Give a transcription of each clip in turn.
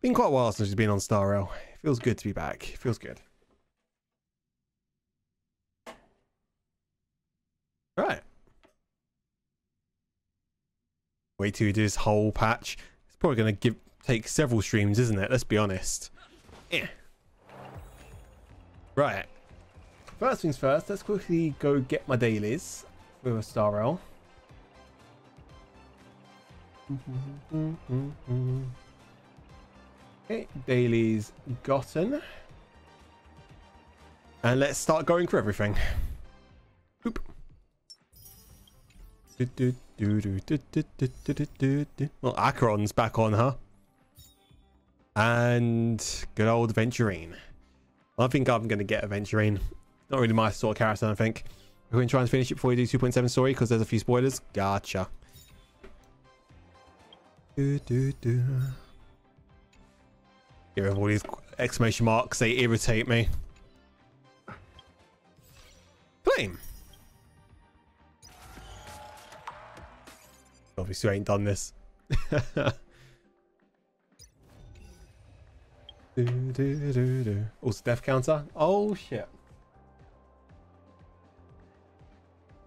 Been quite a while since she's been on Star Rail. It feels good to be back. It feels good. Right. Wait till we do this whole patch. It's probably going to take several streams, isn't it? Let's be honest. Yeah. Right. First things first, let's quickly go get my dailies for Star Rail. Okay, dailies gotten. And let's start going for everything. Boop. Well, Acheron's back on, huh? And good old Venturine. I think I'm going to get a Venturine. Not really my sort of character, I think. We're going to try and finish it before we do 2.7 story because there's a few spoilers. Gotcha. Get rid of all these exclamation marks. They irritate me. Flame. Obviously, I ain't done this. Also, death counter. Oh shit.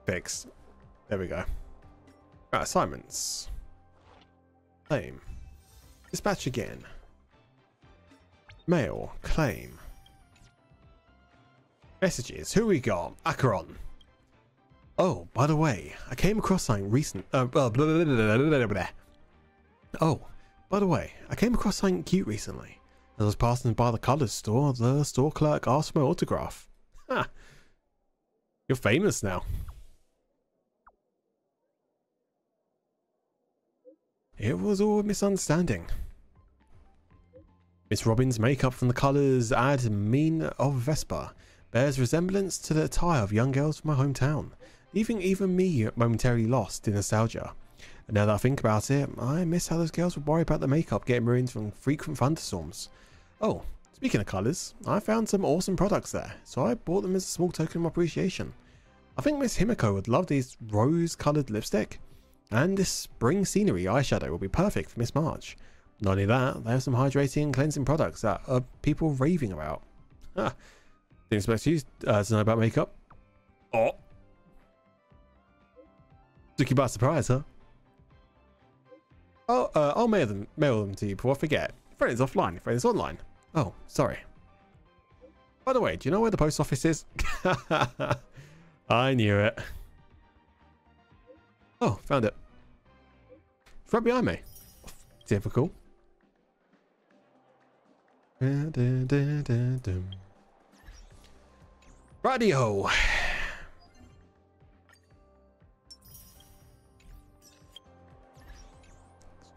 Fixed. There we go. Right, assignments. Claim. Dispatch again. Mail. Claim. Messages. Who we got? Acheron. Oh, by the way, I came across something recent. Oh, by the way, I came across something cute recently. As I was passing by the colours store, the store clerk asked for my autograph. Ha! You're famous now. It was all a misunderstanding. Miss Robin's makeup from the colours ad mean of Vespa bears resemblance to the attire of young girls from my hometown, leaving even me momentarily lost in nostalgia. And now that I think about it, I miss how those girls would worry about the makeup getting ruined from frequent thunderstorms. Oh, speaking of colours, I found some awesome products there, so I bought them as a small token of appreciation. I think Miss Himiko would love these rose-coloured lipstick, and this spring scenery eyeshadow will be perfect for Miss March. Not only that, they have some hydrating and cleansing products that are people raving about. Didn't expect you to know about makeup. Oh. Took you by surprise, huh? Oh, I'll mail them to you before I forget. Friend is offline, friend is online. Oh, sorry. By the way, do you know where the post office is? I knew it. Oh, found it. It's right behind me. Typical. Radio.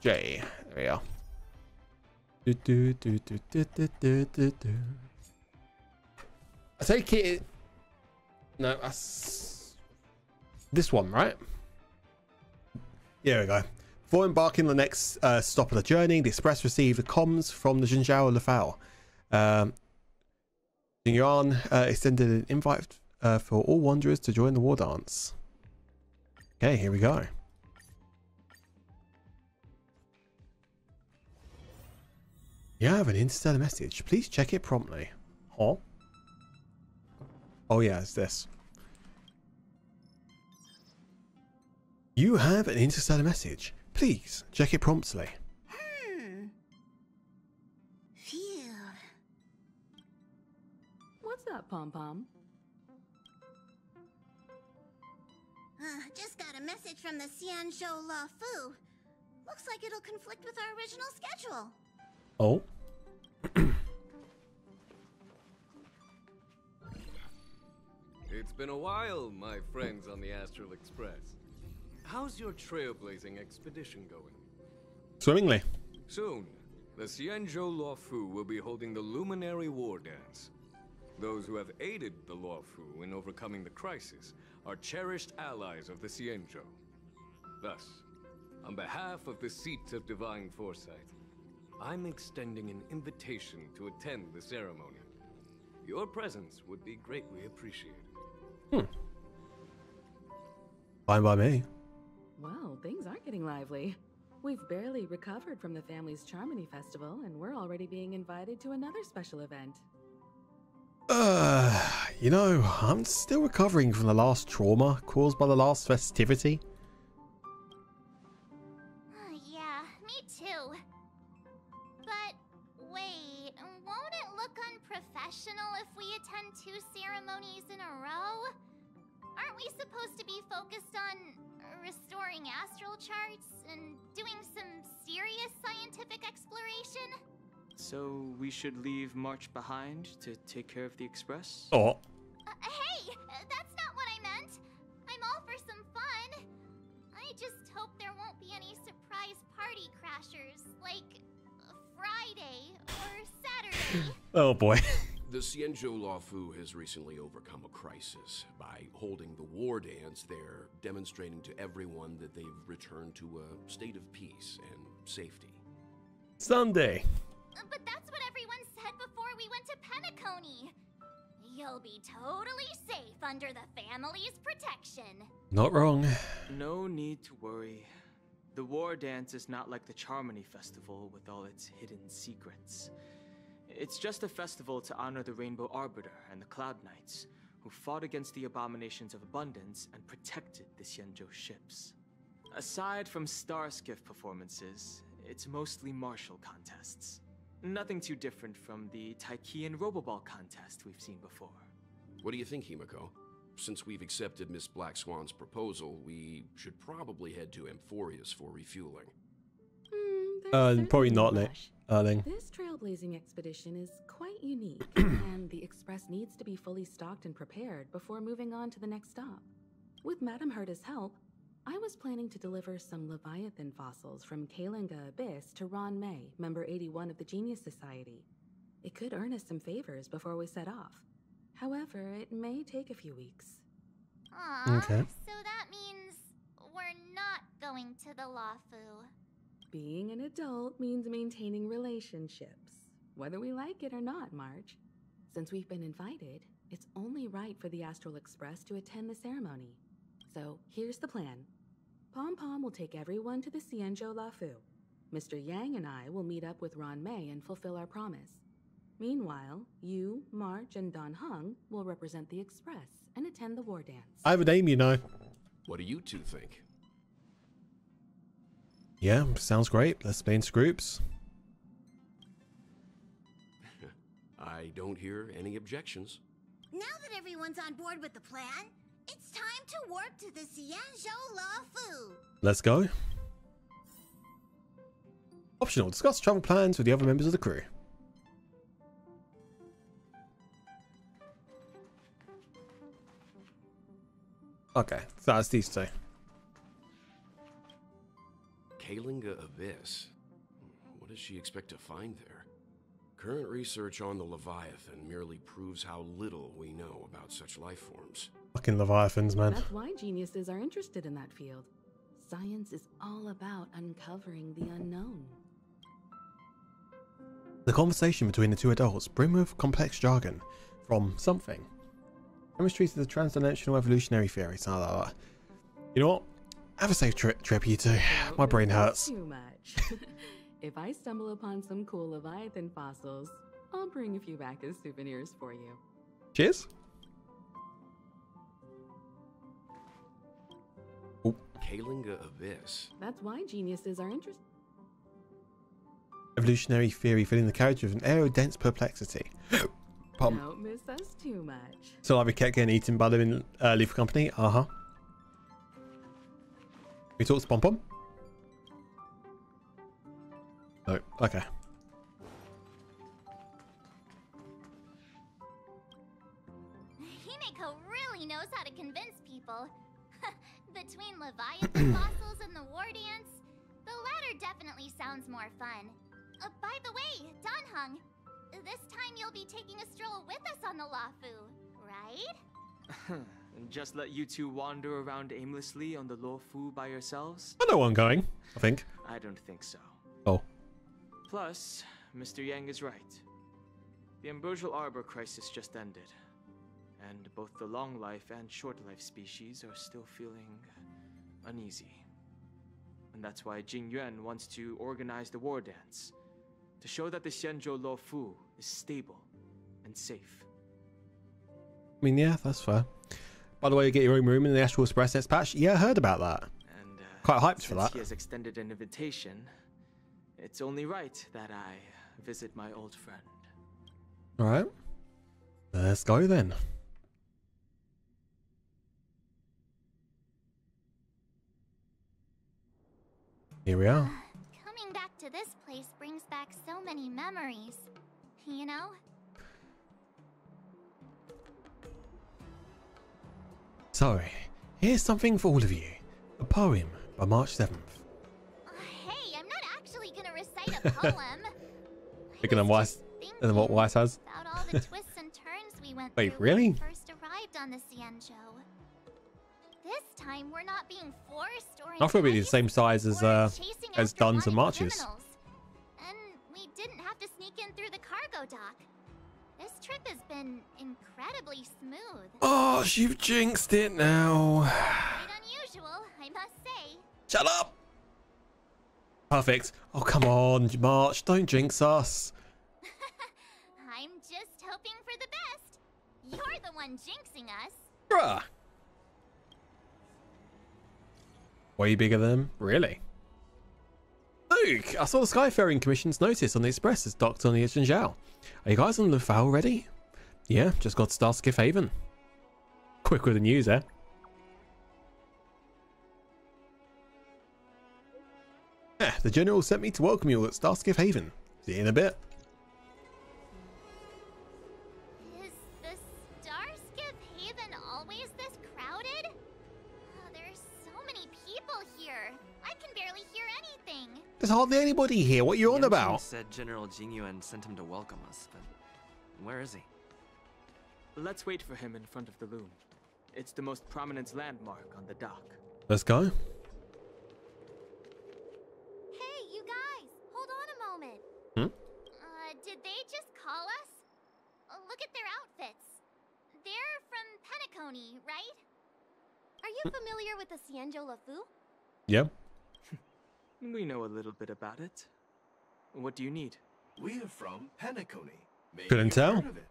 J. There we are. I take it. No, that's this one, right? Here we go. Before embarking on the next stop of the journey, the Express received the comms from the Luzeal Lafao. Yuan extended an invite for all wanderers to join the Wardance. Okay, here we go. You have an interstellar message. Please check it promptly. Huh? Oh yeah, it's this. You have an interstellar message. Please check it promptly. Phew. What's up, Pom-Pom? Just got a message from the Xianzhou La Fu. Looks like it'll conflict with our original schedule. Oh. It's been a while, my friends on the Astral Express. How's your trailblazing expedition going? Swimmingly. Soon, the Xianzhou La Fu will be holding the Luminary Wardance. Those who have aided the La Fu in overcoming the crisis are cherished allies of the Xianzhou. Thus, on behalf of the Seat of Divine Foresight, I'm extending an invitation to attend the ceremony. Your presence would be greatly appreciated. Fine by me. Well, things are getting lively. We've barely recovered from the family's Charmony Festival, and we're already being invited to another special event. You know, I'm still recovering from the last trauma caused by the last festivity. Yeah, me too. But wait, won't it look unprofessional if we attend 2 ceremonies in a row? Aren't we supposed to be focused on restoring astral charts and doing some serious scientific exploration? So we should leave March behind to take care of the express? Oh, Hey, that's not what I meant. I'm all for some fun. I just hope there won't be any surprise party crashers, like Friday or Saturday. oh boy. The Xianzhou Luofu has recently overcome a crisis. By holding the Wardance, they're demonstrating to everyone that they've returned to a state of peace and safety. Sunday. But that's what everyone said before we went to Penacony. You'll be totally safe under the family's protection. Not wrong. No need to worry. The War Dance is not like the Charmony Festival with all its hidden secrets. It's just a festival to honor the Rainbow Arbiter and the Cloud Knights, who fought against the abominations of abundance and protected the Xianzhou ships. Aside from star skiff performances, it's mostly martial contests. Nothing too different from the Taiki and Roboball contest we've seen before. What do you think, Himiko? Since we've accepted Miss Black Swan's proposal, we should probably head to Amphorius for refueling. Probably not, Erling. This trailblazing expedition is quite unique, and the express needs to be fully stocked and prepared before moving on to the next stop. With Madame Herta's help, I was planning to deliver some Leviathan fossils from Kalinga Abyss to Ron May, member 81 of the Genius Society. It could earn us some favors before we set off. However, it may take a few weeks. Aww, Okay. so that means we're not going to the Luofu. Being an adult means maintaining relationships, whether we like it or not, March. Since we've been invited, it's only right for the Astral Express to attend the ceremony. So here's the plan. Pom Pom will take everyone to the Xianzhou Luofu. Mr. Yang and I will meet up with Ron May and fulfill our promise. Meanwhile, you, March, and Don Hung will represent the Express and attend the War Dance. I have a name, you know. What do you two think? Yeah, sounds great. Let's play into groups. I don't hear any objections. Now that everyone's on board with the plan, it's time to warp to the Xianzhou Luofu. Let's go. Optional. Discuss travel plans with the other members of the crew. Okay, so that's these two. Kalinga Abyss. What does she expect to find there? Current research on the Leviathan merely proves how little we know about such life forms. Fucking Leviathans, man. That's why geniuses are interested in that field. Science is all about uncovering the unknown. The conversation between the two adults brim with complex jargon from something. Chemistry to the transdimensional evolutionary theory. Something like that. You know what? Have a safe trip, you two. My brain hurts. Too much. If I stumble upon some cool Leviathan fossils, I'll bring a few back as souvenirs for you. Cheers. Oh. Kalinga Abyss. That's why geniuses are interested. Evolutionary theory filling the carriage with an aerodense perplexity. Don't miss us too much. So like we kept getting eaten by them in Lethal Company. Uh-huh. We talked to Pom Pom? Oh, okay. Himiko really knows how to convince people. Between Leviathan fossils and the War Dance, the latter definitely sounds more fun. By the way, Don Hung, this time you'll be taking a stroll with us on the Luofu, right? And just let you two wander around aimlessly on the Luofu by yourselves? I know where I'm going, I think. I don't think so. Oh. Plus, Mr. Yang is right. The Ambrosial Arbor crisis just ended, and both the long life and short life species are still feeling uneasy. And that's why Jing Yuan wants to organize the war dance, to show that the Xianzhou Luofu is stable and safe. I mean, yeah, that's fair. By the way, you get your own room in the Astral Express X patch. Yeah, I heard about that. And Quite hyped for since that. he has extended an invitation, it's only right that I visit my old friend. All right, let's go then. Here we are. Coming back to this place brings back so many memories. You know? So, here's something for all of you. A poem by March 7th. Hey, I'm not actually gonna recite a poem. Bigger than what Weiss has. About all the twists and turns we went Wait, through really? when we first arrived on the Xianzhou. This time we're not being forced or I thought it'd be the same size as Duns and Marches. criminals. And we didn't have to sneak in through the cargo dock. This trip has been incredibly smooth. Oh, you've jinxed it now. Quite unusual, I must say. Shut up. Perfect. Oh, come on, March. Don't jinx us. I'm just hoping for the best. You're the one jinxing us. Bruh. Way bigger than them? Really? Luke, I saw the Skyfaring Commission's notice on the Express is docked on the Luzeal. Are you guys on Luzeal already? Yeah, just got to Starskiff Haven. Quick with the news, eh? Yeah, the General sent me to welcome you all at Starskiff Haven. See you in a bit. Is the Starskiff Haven always this crowded? There's so many people here. I can barely hear anything. There's hardly anybody here. What are you on Yanqing about? said General Jing Yuan sent him to welcome us, but where is he? Let's wait for him in front of the loom. It's the most prominent landmark on the dock. Let's go. Hey, you guys, hold on a moment. Did they just call us? Look at their outfits. They're from Penacony, right? Are you familiar with the Xianzhou Luofu? Yeah. We know a little bit about it. What do you need? We're from Penacony. Maybe Couldn't you've tell. heard of it.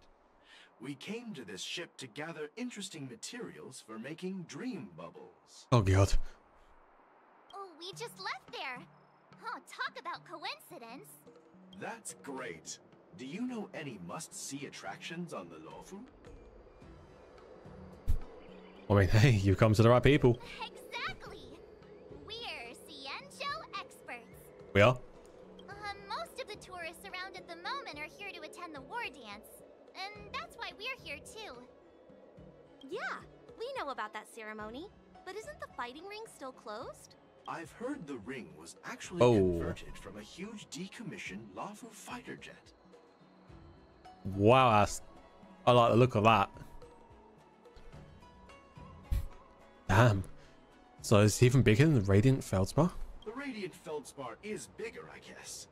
We came to this ship to gather interesting materials for making dream bubbles. Oh, God. Oh, we just left there. Oh, talk about coincidence. That's great. Do you know any must-see attractions on the Luofu? I mean, hey, you've come to the right people. Exactly. We're Xianzhou experts. We are. Most of the tourists around at the moment are here to attend the war dance. And that's why we're here too. Yeah, we know about that ceremony. But isn't the fighting ring still closed? I've heard the ring was actually Oh. converted from a huge decommissioned Luofu fighter jet. Wow, I like the look of that. Damn. So it's even bigger than the Radiant Feldspar? The Radiant Feldspar is bigger, I guess.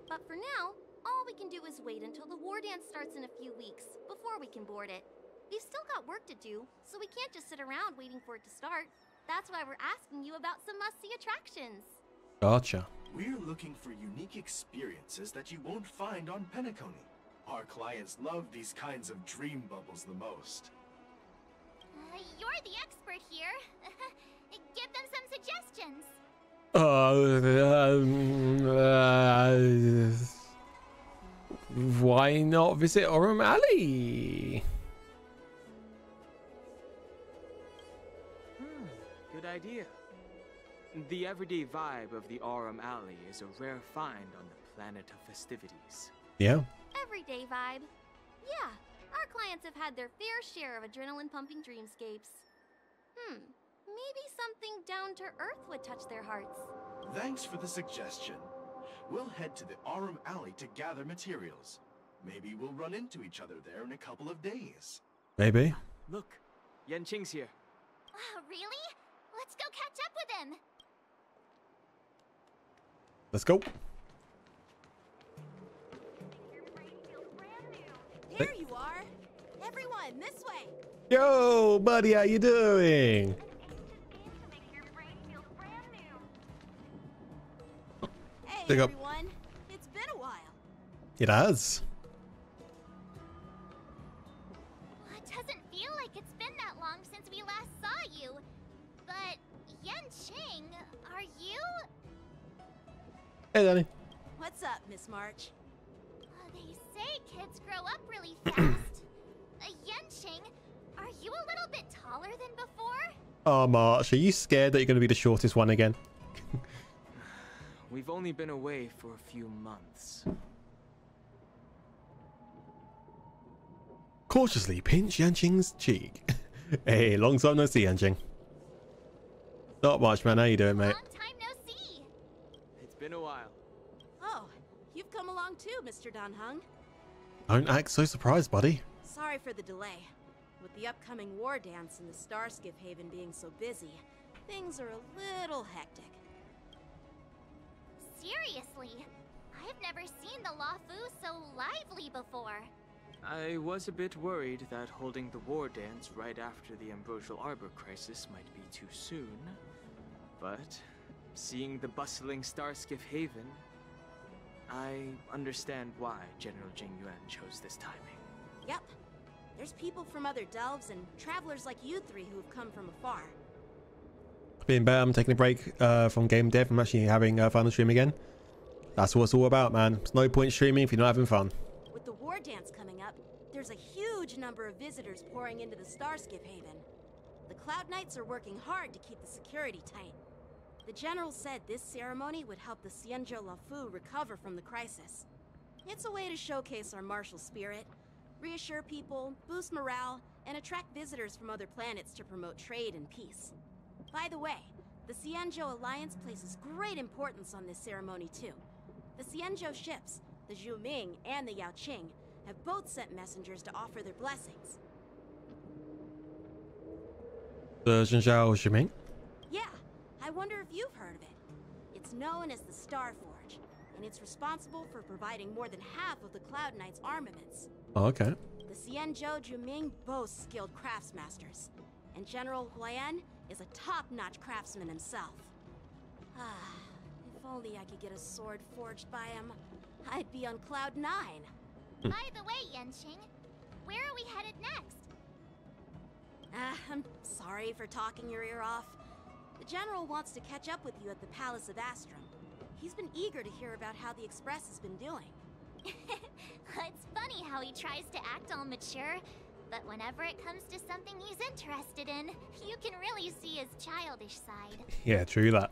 But for now, all we can do is wait until the war dance starts in a few weeks before we can board it. We've still got work to do, so we can't just sit around waiting for it to start. That's why we're asking you about some must-see attractions. Gotcha. We're looking for unique experiences that you won't find on Penacony. Our clients love these kinds of dream bubbles the most. You're the expert here. Give them some suggestions. Why not visit Orem Alley? Good idea. The everyday vibe of the Aurum Alley is a rare find on the planet of festivities. Yeah. Everyday vibe. Yeah, our clients have had their fair share of adrenaline-pumping dreamscapes. Maybe something down to earth would touch their hearts. Thanks for the suggestion. We'll head to the Aurum Alley to gather materials. Maybe we'll run into each other there in a couple of days. Maybe. Look, Yanqing's here. Really? Let's go catch up with him. Let's go. There you are! Everyone, this way! Yo, buddy, how you doing? Big up. everyone. It's been a while. It has. Well, it doesn't feel like it's been that long since we last saw you. But Yanqing, are you? Hey, Danny. What's up, Miss March? They say kids grow up really fast. Yanqing, are you a little bit taller than before? Oh, March, are you scared that you're going to be the shortest one again? We've only been away for a few months. Cautiously pinch Yanqing's cheek. Hey, long time no see, Yanqing. Not much, man. How you doing, mate? Long time no see. It's been a while. Oh, you've come along too, Mr. Danheng. Don't act so surprised, buddy. Sorry for the delay. With the upcoming war dance and the Starskiff Haven being so busy, things are a little hectic. Seriously, I've never seen the Luzeal so lively before. I was a bit worried that holding the war dance right after the Ambrosial Arbor crisis might be too soon. But seeing the bustling Starskiff Haven, I understand why General Jing Yuan chose this timing. Yep. There's people from other delves and travelers like you three who've come from afar. Being better, I'm taking a break from game dev. I'm actually having fun on stream again. That's what it's all about, man. There's no point streaming if you're not having fun. With the war dance coming up, there's a huge number of visitors pouring into the Starskiff Haven. The Cloud Knights are working hard to keep the security tight. The General said this ceremony would help the Xianzhou Lufu recover from the crisis. It's a way to showcase our martial spirit, reassure people, boost morale, and attract visitors from other planets to promote trade and peace. By the way, the Xianzhou Alliance places great importance on this ceremony too. The Xianzhou ships, the Zhuming and the Yaoqing, have both sent messengers to offer their blessings. The Zhenzhou Shiming? Yeah, I wonder if you've heard of it. It's known as the Star Forge, and it's responsible for providing more than half of the Cloud Knight's armaments. Oh, okay. The Xianzhou Zhuming boasts skilled craftsmasters, and General Huan is a top-notch craftsman himself. Ah, if only I could get a sword forged by him, I'd be on Cloud 9. By the way, Yanqing, where are we headed next? I'm sorry for talking your ear off. The General wants to catch up with you at the Palace of Astrum. He's been eager to hear about how the Express has been doing. It's funny how he tries to act all mature, but whenever it comes to something he's interested in, you can really see his childish side. Yeah, true that.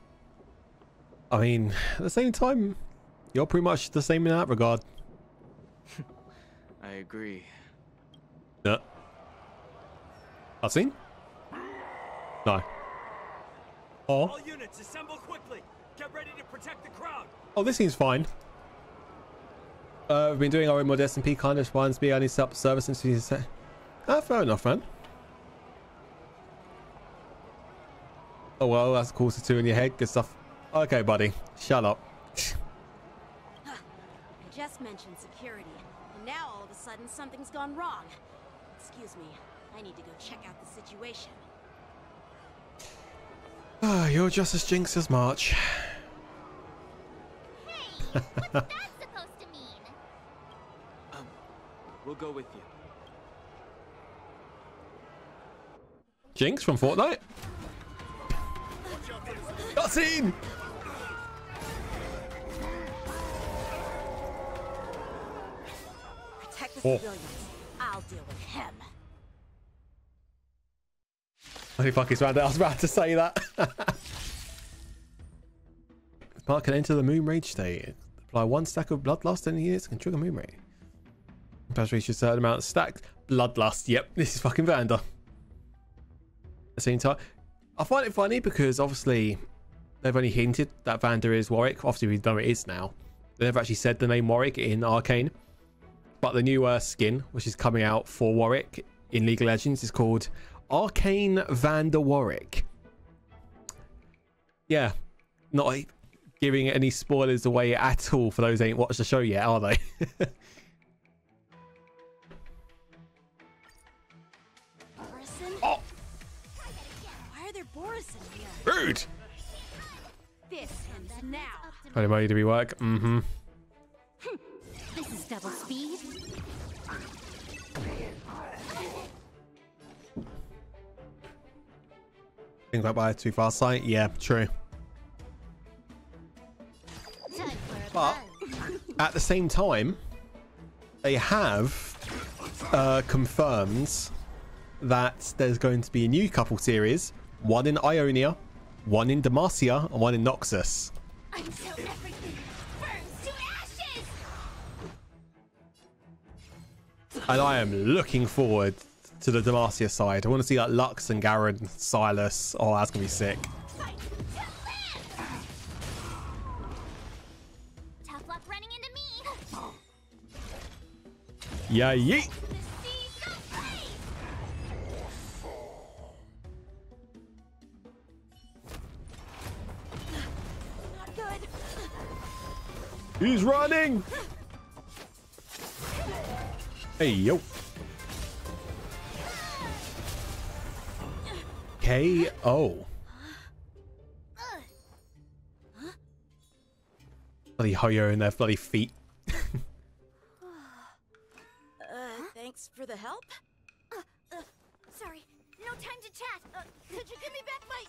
I mean, at the same time, you're pretty much the same in that regard. I agree. Yeah. Cutscene? No. Oh. All units assemble quickly. Get ready to protect the crowd. Oh, this seems fine. We've been doing our own mod SMP kind of reminds me I need to set up the service since you said. Ah, fair enough, man. Oh well, that's cool to two in your head. Good stuff. Okay, buddy. Shut up. I just mentioned security, and now all of a sudden something's gone wrong. Excuse me, I need to go check out the situation. Ah, you're just as jinxed as March. Hey, what's that supposed to mean? We'll go with you. Jinx from Fortnite? Cutscene! Protect the civilians. I'll deal with him. Holy fuck, he's around it. I was about to say that. Mark can enter the Moon Rage state. Apply 1 stack of Bloodlust and units can trigger Moon Rage. Pass reach a certain amount of stacked Bloodlust. Yep, this is fucking Vander. At the same time, I find it funny because obviously they've only hinted that Vander is Warwick. Obviously we know it is now. They never actually said the name Warwick in Arcane. But the new skin, which is coming out for Warwick in League of Legends, is called Arcane Vander Warwick. Yeah, not giving any spoilers away at all for those who ain't watched the show yet, are they? Oh! Why are there Boris in here? Rude! This ends now. Ready, ready to be work? Mm-hmm. This is double speed. Think that by too fast sight? Yeah, true. But at the same time, they have confirmed that there's going to be a new couple series, one in Ionia, one in Demacia, and one in Noxus. Until everything burns to ashes. And I am looking forward to the Demacia side. I want to see like Lux and Garen, Silas. Oh, that's gonna be sick. Tough luck running into me. Yeah, yeet. Not good. He's running. Hey, yo. KO. Bloody Hoyo in their bloody feet. Thanks for the help. Sorry, no time to chat. Could you give me back my...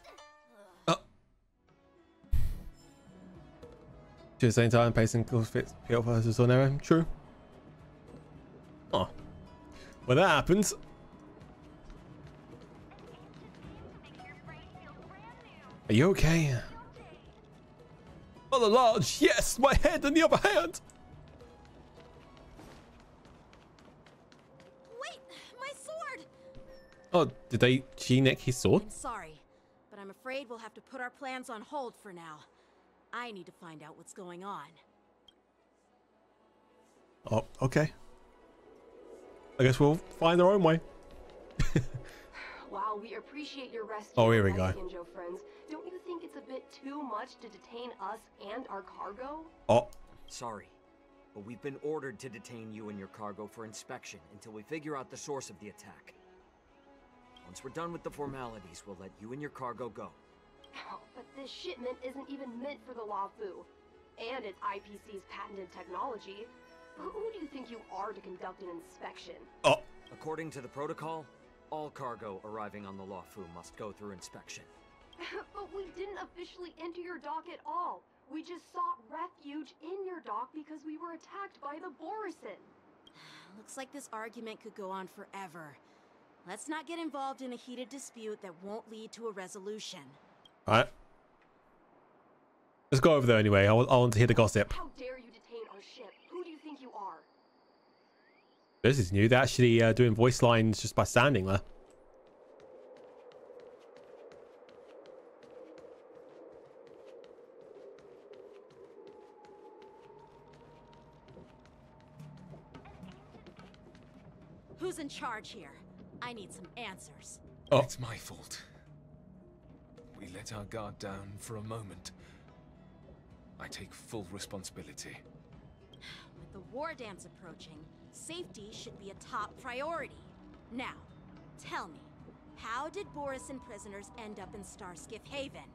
To the same time, pacing fits PL versus on error. True. Oh. When that happens. Are you okay? Oh, the large. Yes, my head and the upper hand. Wait, my sword! Oh, did she nick his sword? I'm sorry, but I'm afraid we'll have to put our plans on hold for now. I need to find out what's going on. Oh, okay. I guess we'll find our own way. While we appreciate your rescue, Oh, here we go. Scienjo friends, don't you think it's a bit too much to detain us and our cargo? Oh. Sorry, but we've been ordered to detain you and your cargo for inspection until we figure out the source of the attack. Once we're done with the formalities, we'll let you and your cargo go. Oh, but this shipment isn't even meant for the Luzeal, and it's IPC's patented technology. Who do you think you are to conduct an inspection? Oh. According to the protocol, all cargo arriving on the Luzeal must go through inspection. But we didn't officially enter your dock at all. We just sought refuge in your dock because we were attacked by the Borison. Looks like this argument could go on forever. Let's not get involved in a heated dispute that won't lead to a resolution. Alright. Let's go over there anyway. I want to hear the gossip. How dare you detain our ship? Who do you think you are? This is new. They're actually doing voice lines just by standing there. Who's in charge here? I need some answers. Oh. It's my fault. We let our guard down for a moment. I take full responsibility. With the Wardance approaching, safety should be a top priority. Now, tell me, how did Borison prisoners end up in Starskiff Haven?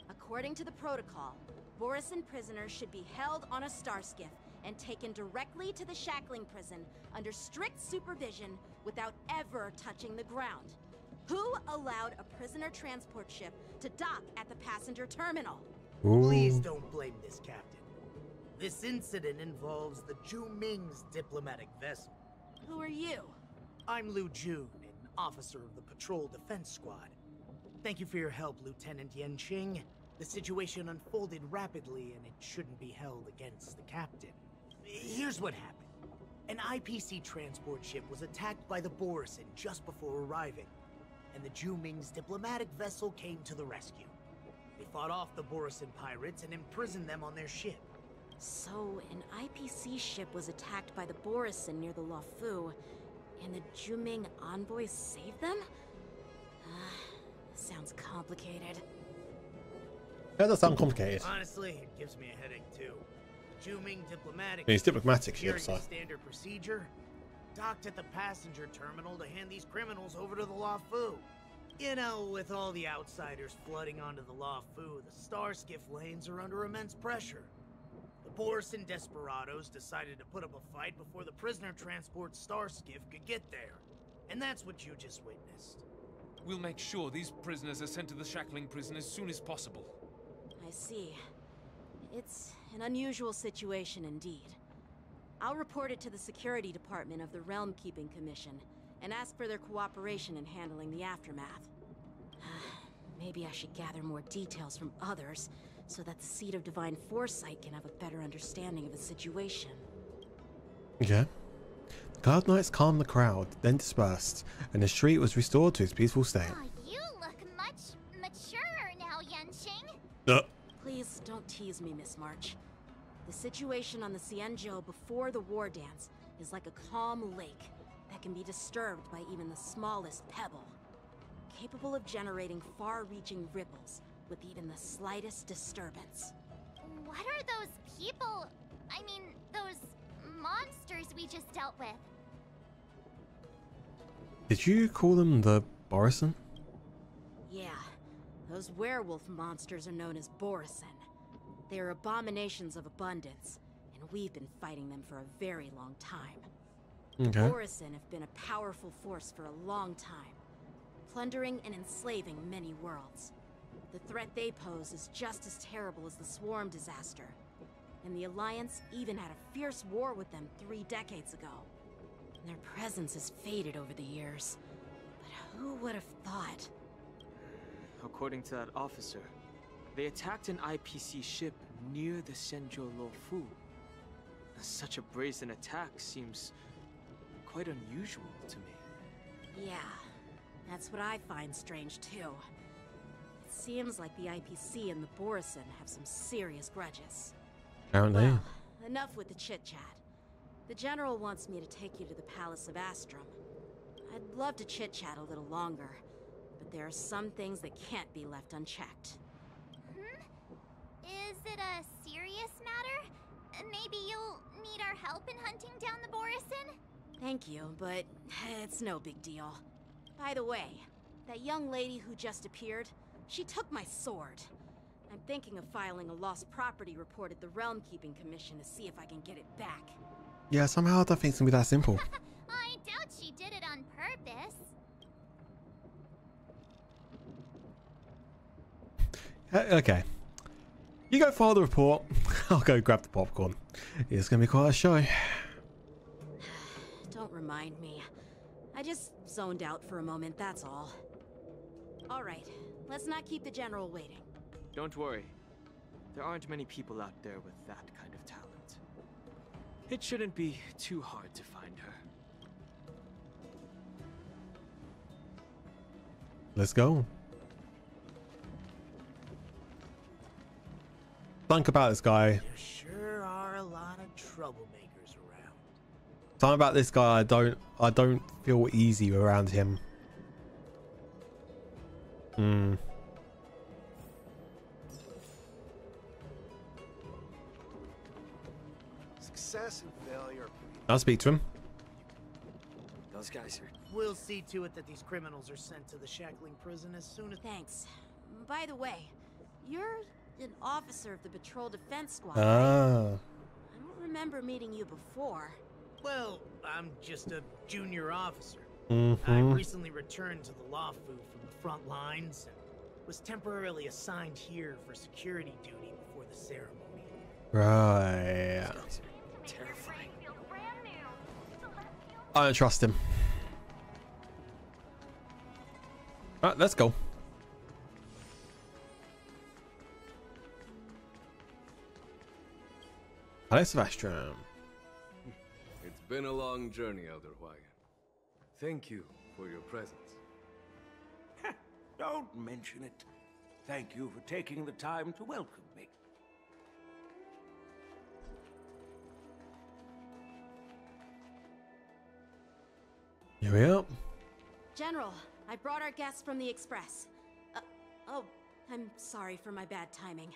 According to the protocol, Borison prisoners should be held on a Starskiff and taken directly to the shackling prison under strict supervision without ever touching the ground. Who allowed a prisoner transport ship to dock at the passenger terminal? Please don't blame this, Captain. This incident involves the Zhu Ming's diplomatic vessel. Who are you? I'm Lu Jun, an officer of the Patrol Defense Squad. Thank you for your help, Lieutenant Yanqing. The situation unfolded rapidly, and it shouldn't be held against the captain. Here's what happened. An IPC transport ship was attacked by the Borison just before arriving, and the Zhu Ming's diplomatic vessel came to the rescue. They fought off the Borison pirates and imprisoned them on their ship. So, an IPC ship was attacked by the Borison near the Luzeal, and the Zhu Ming envoys saved them? Sounds complicated. That does sound complicated. Honestly, it gives me a headache too. Zhu Ming diplomatic. It's diplomatic ship, so. Standard procedure. Docked at the passenger terminal to hand these criminals over to the Luzeal. You know, with all the outsiders flooding onto the Luzeal, the Starskiff lanes are under immense pressure. Borison desperados decided to put up a fight before the prisoner transport star skiff could get there. And that's what you just witnessed. We'll make sure these prisoners are sent to the shackling prison as soon as possible. I see. It's an unusual situation indeed. I'll report it to the security department of the Realm Keeping Commission and ask for their cooperation in handling the aftermath. Maybe I should gather more details from others so that the Seed of Divine Foresight can have a better understanding of the situation. Okay. The Cloud Knights calmed the crowd, then dispersed, and the street was restored to its peaceful state. Oh, you look much maturer now, Yenching. Please don't tease me, Miss March. The situation on the Xianzhou before the Wardance is like a calm lake that can be disturbed by even the smallest pebble, capable of generating far-reaching ripples with even the slightest disturbance. What are those people? I mean, those monsters we just dealt with? Did you call them the Borison? Yeah, those werewolf monsters are known as Borison. They are abominations of abundance, and we've been fighting them for a very long time. Okay. Borison have been a powerful force for a long time, plundering and enslaving many worlds. The threat they pose is just as terrible as the Swarm disaster, and the Alliance even had a fierce war with them 3 decades ago. Their presence has faded over the years, but who would have thought? According to that officer, they attacked an IPC ship near the Shenzhou Luofu. Such a brazen attack seems quite unusual to me. Yeah, that's what I find strange too. It seems like the IPC and the Borison have some serious grudges. Apparently. Well, enough with the chit-chat. The General wants me to take you to the Palace of Astrum. I'd love to chit-chat a little longer, but there are some things that can't be left unchecked. Is it a serious matter? Maybe you'll need our help in hunting down the Borison? Thank you, but it's no big deal. By the way, that young lady who just appeared, she took my sword. I'm thinking of filing a lost property report at the Realm Keeping Commission to see if I can get it back. Yeah, somehow I don't think it's gonna be that simple. I doubt she did it on purpose. Okay. You go file the report. I'll go grab the popcorn. It's gonna be quite a show. Don't remind me. I just zoned out for a moment, that's all. Alright, let's not keep the General waiting. Don't worry. There aren't many people out there with that kind of talent. It shouldn't be too hard to find her. Let's go. Think about this guy. There sure are a lot of troublemakers around. Something about this guy, I don't feel easy around him. Success and failure. I'll speak to him. Those guys are... We'll see to it that these criminals are sent to the shackling prison as soon as... Thanks. By the way, you're an officer of the Patrol Defense Squad, Ah. right? I don't remember meeting you before. Well, I'm just a junior officer. Mm-hmm. I recently returned to the Luofu from the front lines and was temporarily assigned here for security duty before the ceremony. Right. Terrifying. I don't trust him. Alright, let's go. Palace of Astrum. It's been a long journey, Elder Hwayan. Thank you for your presence. Don't mention it. Thank you for taking the time to welcome me. Here we are. General, I brought our guests from the Express. Oh, I'm sorry for my bad timing.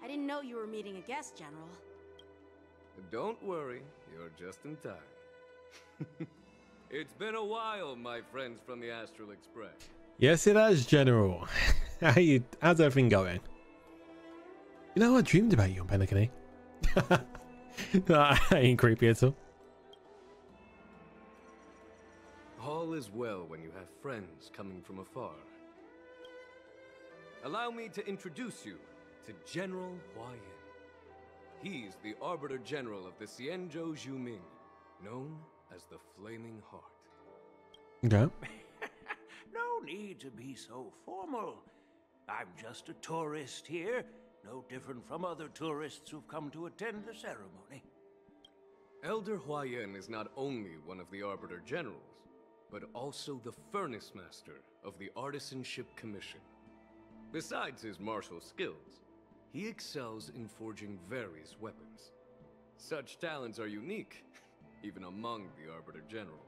I didn't know you were meeting a guest, General. Don't worry, you're just in time. It's been a while, my friends from the Astral Express. Yes, it has, General. How's everything going? You know, I dreamed about you on Penacony. That ain't creepy at all. All is well when you have friends coming from afar. Allow me to introduce you to General Huayan. He's the Arbiter General of the Xianzhou Zhuming, known as the Flaming Heart. Okay. No need to be so formal. I'm just a tourist here, no different from other tourists who've come to attend the ceremony. Elder Huayan is not only one of the Arbiter Generals, but also the Furnace Master of the Artisanship Commission. Besides his martial skills, he excels in forging various weapons. Such talents are unique, even among the Arbiter Generals.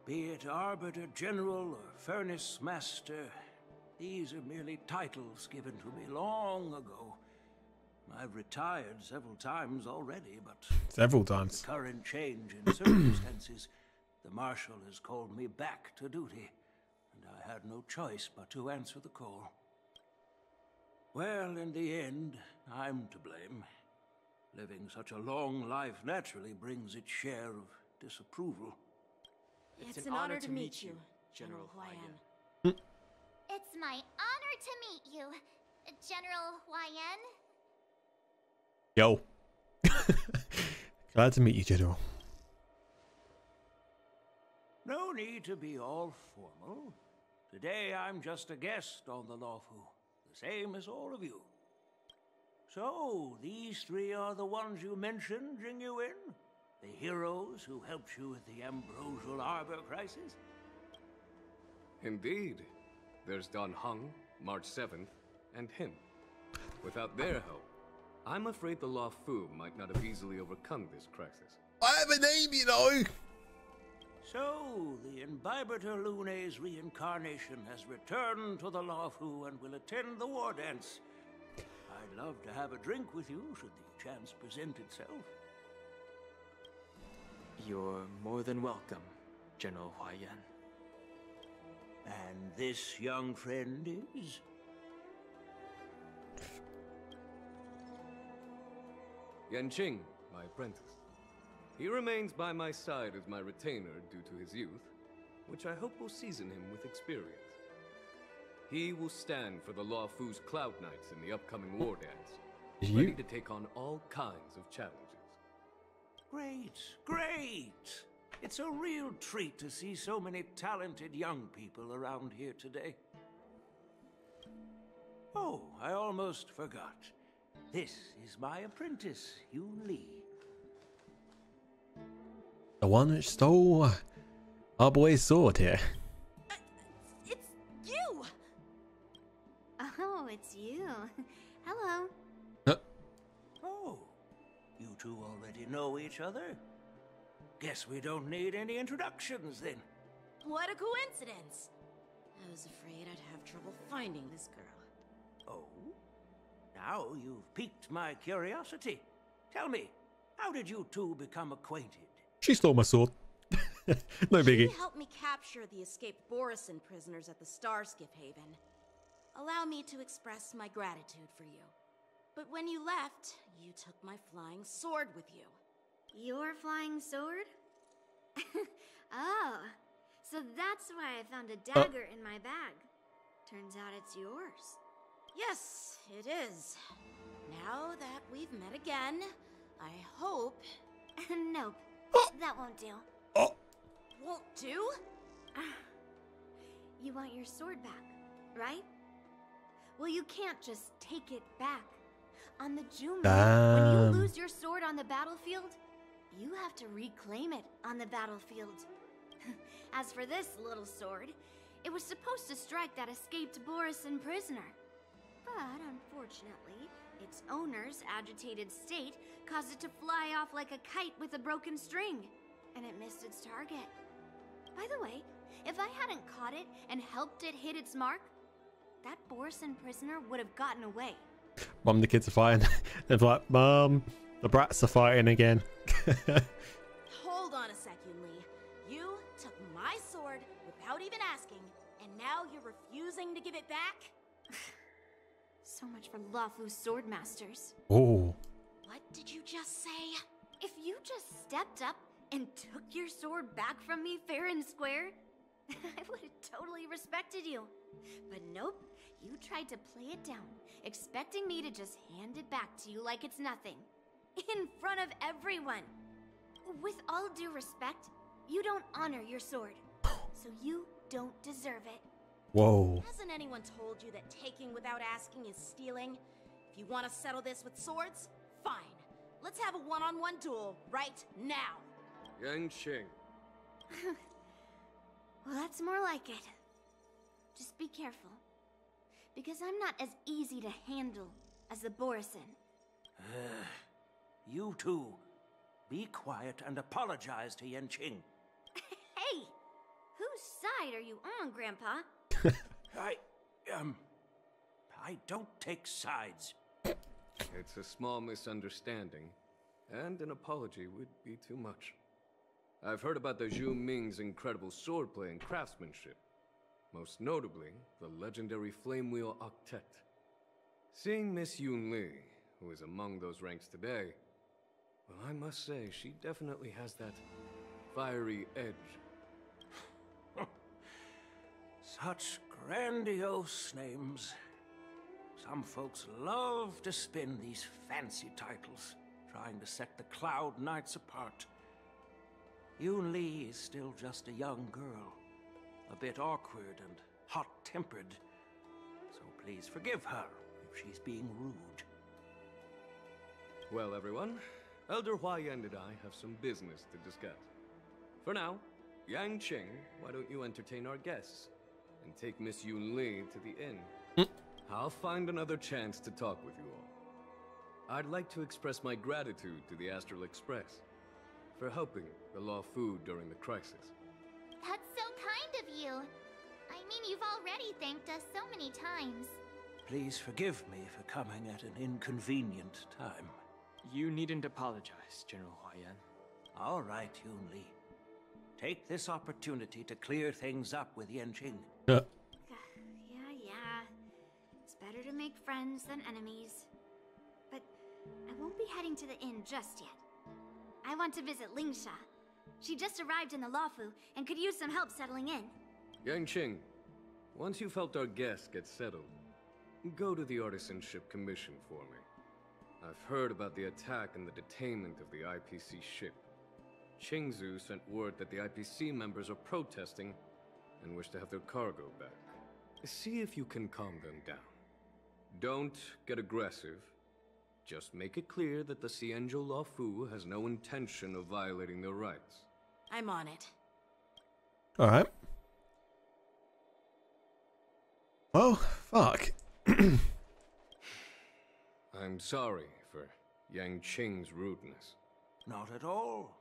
Be it Arbiter General or Furnace Master, these are merely titles given to me long ago. I've retired several times already, but... Several times. With the current change in circumstances, the Marshal has called me back to duty, and I had no choice but to answer the call. Well, in the end, I'm to blame. Living such a long life naturally brings its share of disapproval. It's an honor to meet you, General Huayan. It's my honor to meet you, General Huayan. Yo. Glad to meet you, General. No need to be all formal. Today I'm just a guest on the Luofu, the same as all of you. So, these three are the ones you mentioned, Jingyuin? The heroes who helped you with the Ambrosial Arbor crisis? Indeed. There's Don Hung, March 7th, and him. Without their help, I'm afraid the Luofu might not have easily overcome this crisis. I have a name, you know! So, the Imbibitor Lune's reincarnation has returned to the Luofu and will attend the Wardance. I'd love to have a drink with you should the chance present itself. You're more than welcome, General Huayan. And this young friend is? Yanqing, my apprentice. He remains by my side as my retainer due to his youth, which I hope will season him with experience. He will stand for the Luofu's Cloud Knights in the upcoming Wardance, ready to take on all kinds of challenges. Great, great! It's a real treat to see so many talented young people around here today. Oh, I almost forgot. This is my apprentice, Yun Li. The one which stole our boy's sword here. It's you! Oh, it's you. Hello. Oh, you two already know each other? Guess we don't need any introductions then. What a coincidence! I was afraid I'd have trouble finding this girl. Oh? Now you've piqued my curiosity. Tell me, how did you two become acquainted? She stole my sword. No biggie. She helped me capture the escaped Borisin prisoners at the Starskiff Haven. Allow me to express my gratitude for you. But when you left, you took my flying sword with you. Your flying sword? Oh, so that's why I found a dagger in my bag. Turns out it's yours. Yes, it is. Now that we've met again, I hope... Nope, that won't do. Won't do? You want your sword back, right? Well, you can't just take it back. On the Juma, when you lose your sword on the battlefield, you have to reclaim it on the battlefield. As for this little sword, it was supposed to strike that escaped Borisin prisoner. But unfortunately, its owner's agitated state caused it to fly off like a kite with a broken string, and it missed its target. By the way, if I hadn't caught it and helped it hit its mark, that Borisin prisoner would have gotten away. Mom, the kids are fighting. They're like, Mom, the brats are fighting again. Hold on a sec, Yun Li. You took my sword without even asking, and now you're refusing to give it back? So much for Luofu's sword masters. Oh. What did you just say? If you just stepped up and took your sword back from me fair and square, I would have totally respected you. But nope, you tried to play it down, expecting me to just hand it back to you like it's nothing. In front of everyone. With all due respect, you don't honor your sword. So you don't deserve it. Whoa. Hasn't anyone told you that taking without asking is stealing? If you want to settle this with swords, fine. Let's have a one-on-one duel right now. Yanqing. Well, that's more like it. Just be careful. Because I'm not as easy to handle as the Borisin. You two, be quiet and apologize to Yanqing. Hey! Whose side are you on, Grandpa? I don't take sides. It's a small misunderstanding, and an apology would be too much. I've heard about the Zhu Ming's incredible swordplay and craftsmanship. Most notably, the legendary Flame Wheel Octet. Seeing Miss Yun Li, who is among those ranks today, well, I must say, she definitely has that fiery edge. Such grandiose names. Some folks love to spin these fancy titles, trying to set the Cloud Knights apart. Yun Li is still just a young girl, a bit awkward and hot-tempered. So please forgive her if she's being rude. Well, everyone, Elder Huaiyan and I have some business to discuss. For now, Yanqing, why don't you entertain our guests and take Miss Yun Li to the inn? I'll find another chance to talk with you all. I'd like to express my gratitude to the Astral Express for helping the Law Fu during the crisis. That's so kind of you. I mean, you've already thanked us so many times. Please forgive me for coming at an inconvenient time. You needn't apologize, General Huaiyan. All right, Yun Li. Take this opportunity to clear things up with Yanqing. Yeah. It's better to make friends than enemies. But I won't be heading to the inn just yet. I want to visit Lingsha. She just arrived in the Luofu and could use some help settling in. Yanqing, once you've helped our guests get settled, go to the Artisanship Commission for me. I've heard about the attack and the detainment of the IPC ship. Qingzu sent word that the IPC members are protesting and wish to have their cargo back. See if you can calm them down. Don't get aggressive. Just make it clear that the Xianzhou Law Fu has no intention of violating their rights. I'm on it. Alright. Well, fuck. I'm sorry for Yanqing's rudeness. Not at all.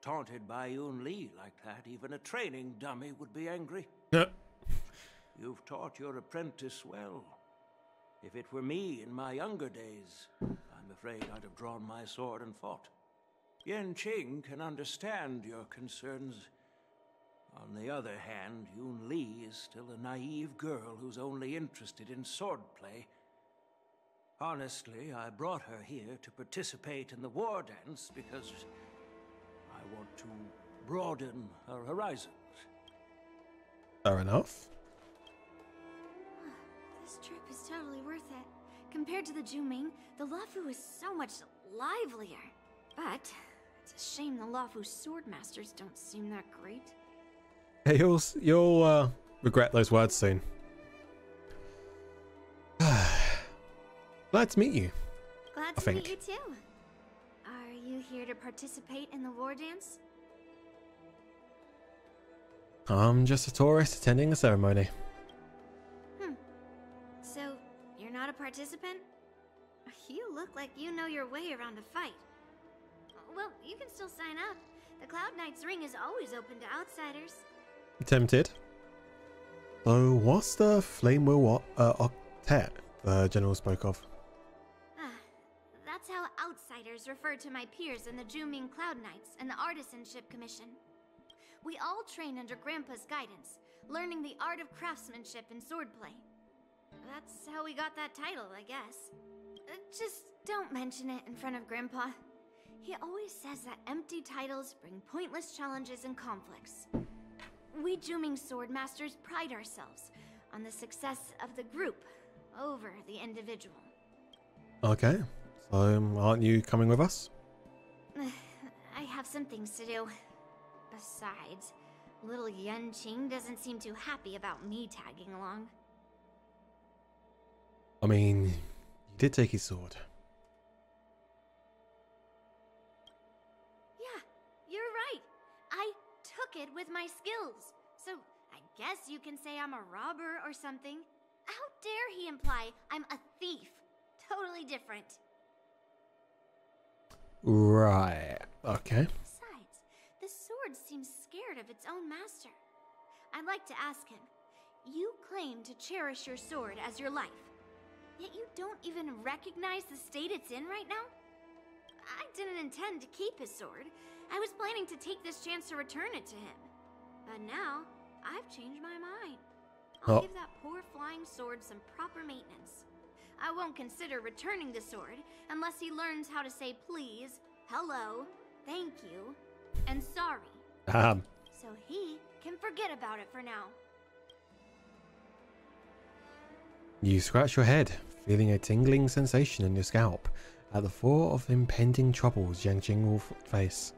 Taunted by Yun Li like that, even a training dummy would be angry. Yep. You've taught your apprentice well. If it were me in my younger days, I'm afraid I'd have drawn my sword and fought. Yanqing can understand your concerns. On the other hand, Yun Li is still a naive girl who's only interested in swordplay. Honestly, I brought her here to participate in the Wardance because I want to broaden her horizons. Fair enough. This trip is totally worth it. Compared to the Zhu-Ming, the Luofu is so much livelier. But it's a shame the Luofu swordmasters don't seem that great. Hey, you'll regret those words soon. Glad to meet you. Glad to meet you too. Are you here to participate in the Wardance? I'm just a tourist attending a ceremony. So, you're not a participant? You look like you know your way around a fight. Well, you can still sign up. The Cloud Knight's ring is always open to outsiders. Tempted. So, what's the Flame Wheel Octet the general spoke of? That's how outsiders refer to my peers in the Zhu-Ming Cloud Knights and the Artisanship Commission. We all train under Grandpa's guidance, learning the art of craftsmanship and swordplay. That's how we got that title, I guess. Just don't mention it in front of Grandpa. He always says that empty titles bring pointless challenges and conflicts. We Juming Sword Masters pride ourselves on the success of the group over the individual. Okay, so aren't you coming with us? I have some things to do. Besides, little Yanqing doesn't seem too happy about me tagging along. I mean, you did take his sword. Yeah, you're right. I took it with my skills. So I guess you can say I'm a robber or something. How dare he imply I'm a thief? Totally different. Right. Okay. Besides, the sword seems scared of its own master. I'd like to ask him. You claim to cherish your sword as your life, yet you don't even recognize the state it's in right now? I didn't intend to keep his sword. I was planning to take this chance to return it to him. But now, I've changed my mind. I'll give that poor flying sword some proper maintenance. I won't consider returning the sword unless he learns how to say please, hello, thank you, and sorry. So he can forget about it for now. You scratch your head, feeling a tingling sensation in your scalp at the thought of impending troubles Yanqing will face.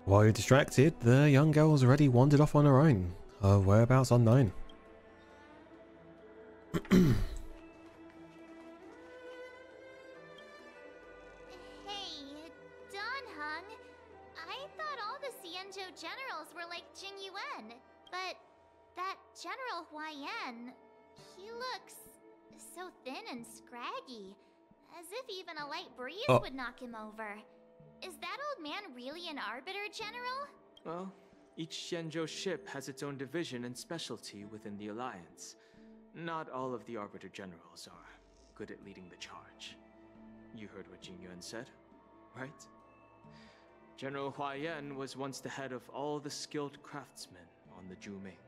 While you're distracted, the young girl's already wandered off on her own, her whereabouts unknown. Generals were like Jing Yuan, but that General Huaiyan, he looks so thin and scraggy, as if even a light breeze would knock him over. Is that old man really an Arbiter, General? Well, each Xianzhou ship has its own division and specialty within the Alliance. Not all of the Arbiter Generals are good at leading the charge. You heard what Jing Yuan said, right? General Huaiyan was once the head of all the skilled craftsmen on the Juming.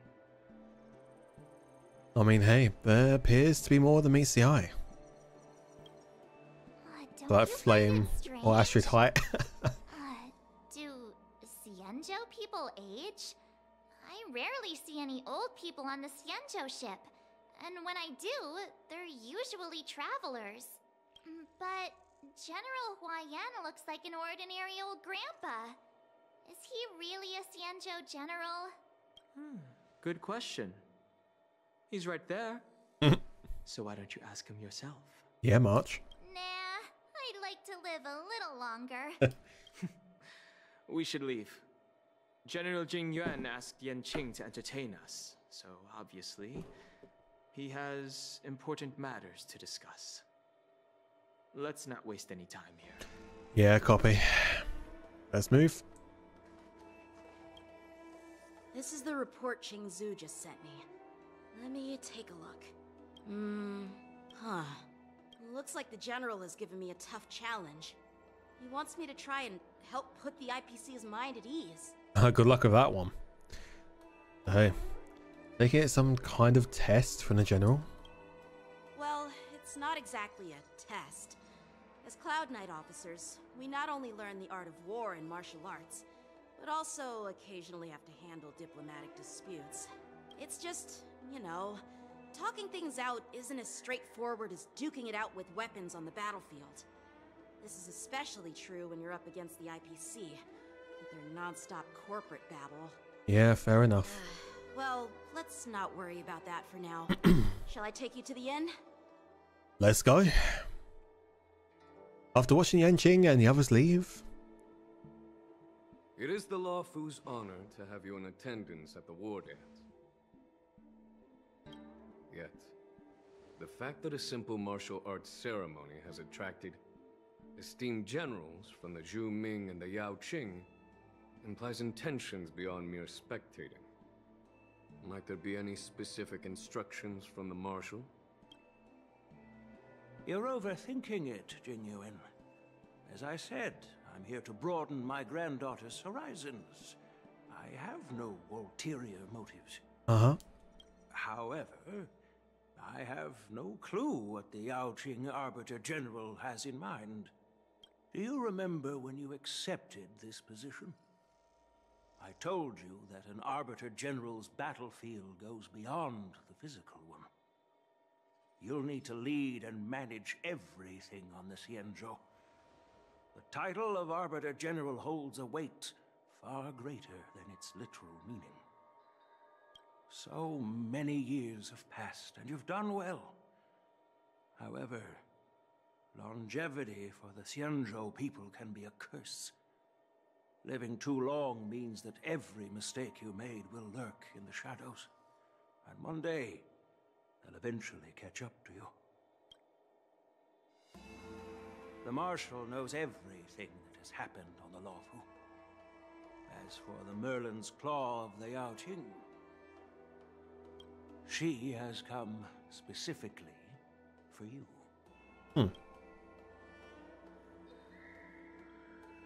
I mean, hey, there appears to be more than meets the eye. Like flame or astrid height. Do Xianzhou people age? I rarely see any old people on the Xianzhou ship. And when I do, they're usually travelers. But General Huaiyan looks like an ordinary old grandpa. Is he really a Xianzhou general? Good question. He's right there. So why don't you ask him yourself? Yeah, March. Nah, I'd like to live a little longer. We should leave. General Jing Yuan asked Yanqing to entertain us, so obviously, he has important matters to discuss. Let's not waste any time here. Yeah, copy. Let's move. This is the report Qingzu just sent me. Let me take a look. Looks like the General has given me a tough challenge. He wants me to try and help put the IPC's mind at ease. Good luck with that one. Hey, they get some kind of test from the General? Well, it's not exactly a test. As Cloud Knight officers, we not only learn the art of war and martial arts, but also occasionally have to handle diplomatic disputes. It's just, you know, talking things out isn't as straightforward as duking it out with weapons on the battlefield. This is especially true when you're up against the IPC, with their non-stop corporate babble. Yeah, fair enough. Well, let's not worry about that for now. Shall I take you to the inn? Let's go. After watching Yanqing and the others leave. It is the Law Fu's honor to have you in attendance at the Wardance. Yet, the fact that a simple martial arts ceremony has attracted esteemed generals from the Zhu Ming and the Yao Qing implies intentions beyond mere spectating. Might there be any specific instructions from the Marshal? You're overthinking it, Jing Yuan. As I said, I'm here to broaden my granddaughter's horizons. I have no ulterior motives. Uh-huh. However, I have no clue what the Yaoqing Arbiter General has in mind. Do you remember when you accepted this position? I told you that an Arbiter General's battlefield goes beyond the physical one. You'll need to lead and manage everything on the Xianzhou. The title of Arbiter General holds a weight far greater than its literal meaning. So many years have passed, and you've done well. However, longevity for the Xianzhou people can be a curse. Living too long means that every mistake you made will lurk in the shadows. And one day, they'll eventually catch up to you. The Marshal knows everything that has happened on the Luofu. As for the Merlin's Claw of the Yaoqing, she has come specifically for you.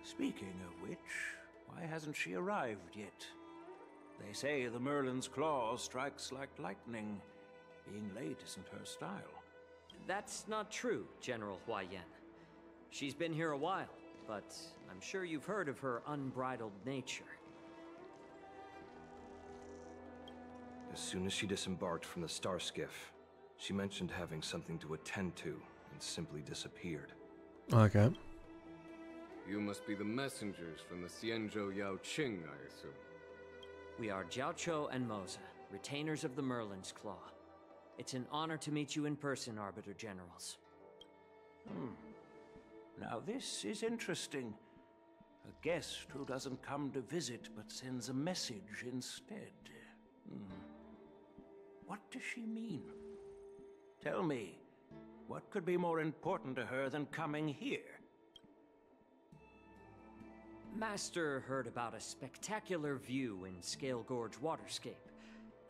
Speaking of which, why hasn't she arrived yet? They say the Merlin's Claw strikes like lightning. Being late isn't her style. That's not true, General Huaiyan. She's been here a while, but I'm sure you've heard of her unbridled nature. As soon as she disembarked from the star skiff, she mentioned having something to attend to and simply disappeared. Okay. You must be the messengers from the Xianzhou Yaoqing, I assume. We are Jiaoqiu and Moza, retainers of the Merlin's Claw. It's an honor to meet you in person, Arbiter Generals. Now this is interesting. A guest who doesn't come to visit but sends a message instead. What does she mean? Tell me, what could be more important to her than coming here? Master heard about a spectacular view in Scale Gorge Waterscape.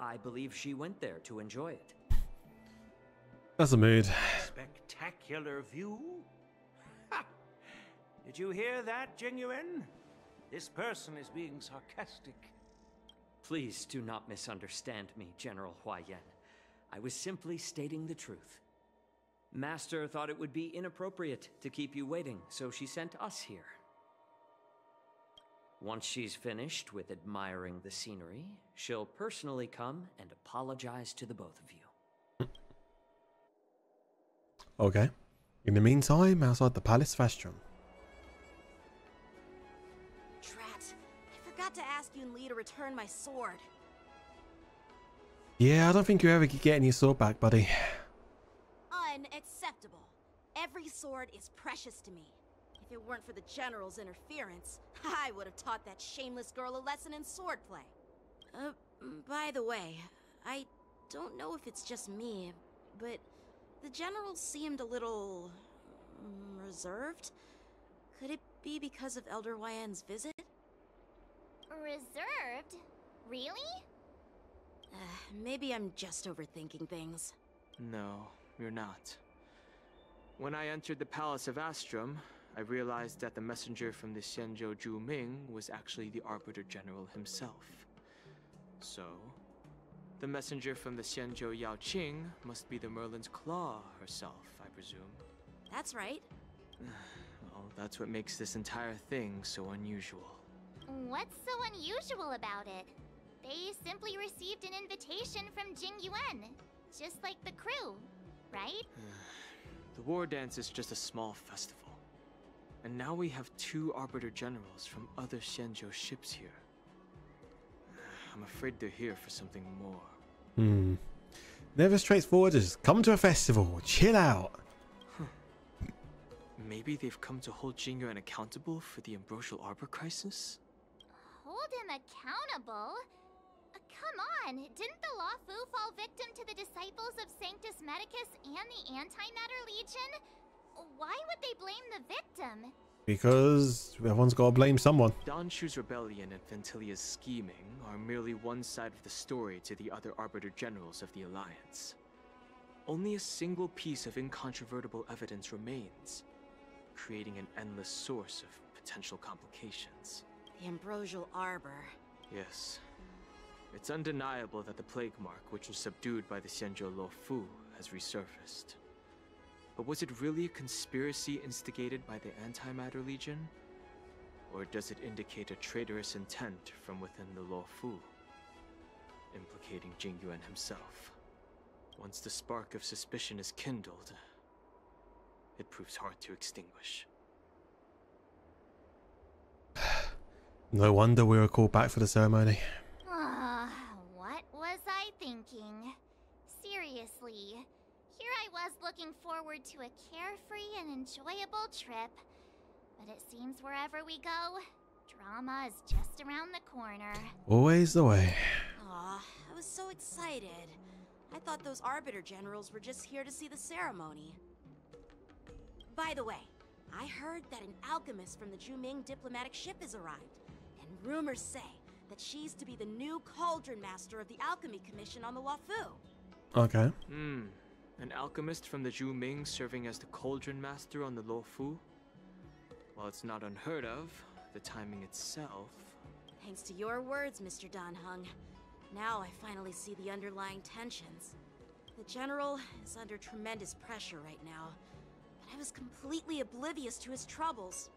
I believe she went there to enjoy it. That's a mood. Spectacular view? Ha! Did you hear that, Jingyuan? This person is being sarcastic. Please do not misunderstand me, General Huaiyan. I was simply stating the truth. Master thought it would be inappropriate to keep you waiting, so she sent us here. Once she's finished with admiring the scenery, she'll personally come and apologize to the both of you. Okay. In the meantime, outside the Palace Vestrum. Drat. I forgot to ask Yun Li to return my sword. Yeah, I don't think you're ever getting your sword back, buddy. Unacceptable. Every sword is precious to me. If it weren't for the General's interference, I would have taught that shameless girl a lesson in swordplay. By the way, I don't know if it's just me, but the General seemed a little reserved. Could it be because of Elder Huaiyan's visit? Reserved? Really? Maybe I'm just overthinking things. No, you're not. When I entered the Palace of Astrum, I realized that the messenger from the Xianzhou Zhuming was actually the Arbiter General himself. So, the messenger from the Xianzhou Yaoqing must be the Merlin's Claw herself, I presume. That's right. Well, that's what makes this entire thing so unusual. What's so unusual about it? They simply received an invitation from Jingyuan, just like the crew, right? The Wardance is just a small festival. And now we have 2 Arbiter Generals from other Xianzhou ships here. I'm afraid they're here for something more. Never straightforward, just come to a festival, chill out. Maybe they've come to hold Jingyuan accountable for the Ambrosial Arbor crisis? Hold him accountable? Come on, didn't the Luofu fall victim to the disciples of Sanctus Medicus and the Antimatter Legion? Why would they blame the victim? Because everyone's got to blame someone. Danshu's rebellion and Ventilia's scheming are merely one side of the story to the other Arbiter Generals of the Alliance. Only a single piece of incontrovertible evidence remains, creating an endless source of potential complications. The Ambrosial Arbor. Yes. It's undeniable that the Plague Mark, which was subdued by the Xianzhou Luofu, has resurfaced. But was it really a conspiracy instigated by the Antimatter Legion? Or does it indicate a traitorous intent from within the Luofu, implicating Jingyuan himself? Once the spark of suspicion is kindled, it proves hard to extinguish. No wonder we were called back for the ceremony. What was I thinking? Seriously, here I was looking forward to a carefree and enjoyable trip. But it seems wherever we go, drama is just around the corner. Always the way. Aw, I was so excited. I thought those Arbiter Generals were just here to see the ceremony. By the way, I heard that an alchemist from the Juming diplomatic ship has arrived. And rumors say that she's to be the new Cauldron Master of the Alchemy Commission on the Luofu. Okay. An alchemist from the Juming serving as the Cauldron Master on the Luofu? While it's not unheard of, the timing itself... Thanks to your words, Mr. Danheng. Now I finally see the underlying tensions. The General is under tremendous pressure right now, but I was completely oblivious to his troubles.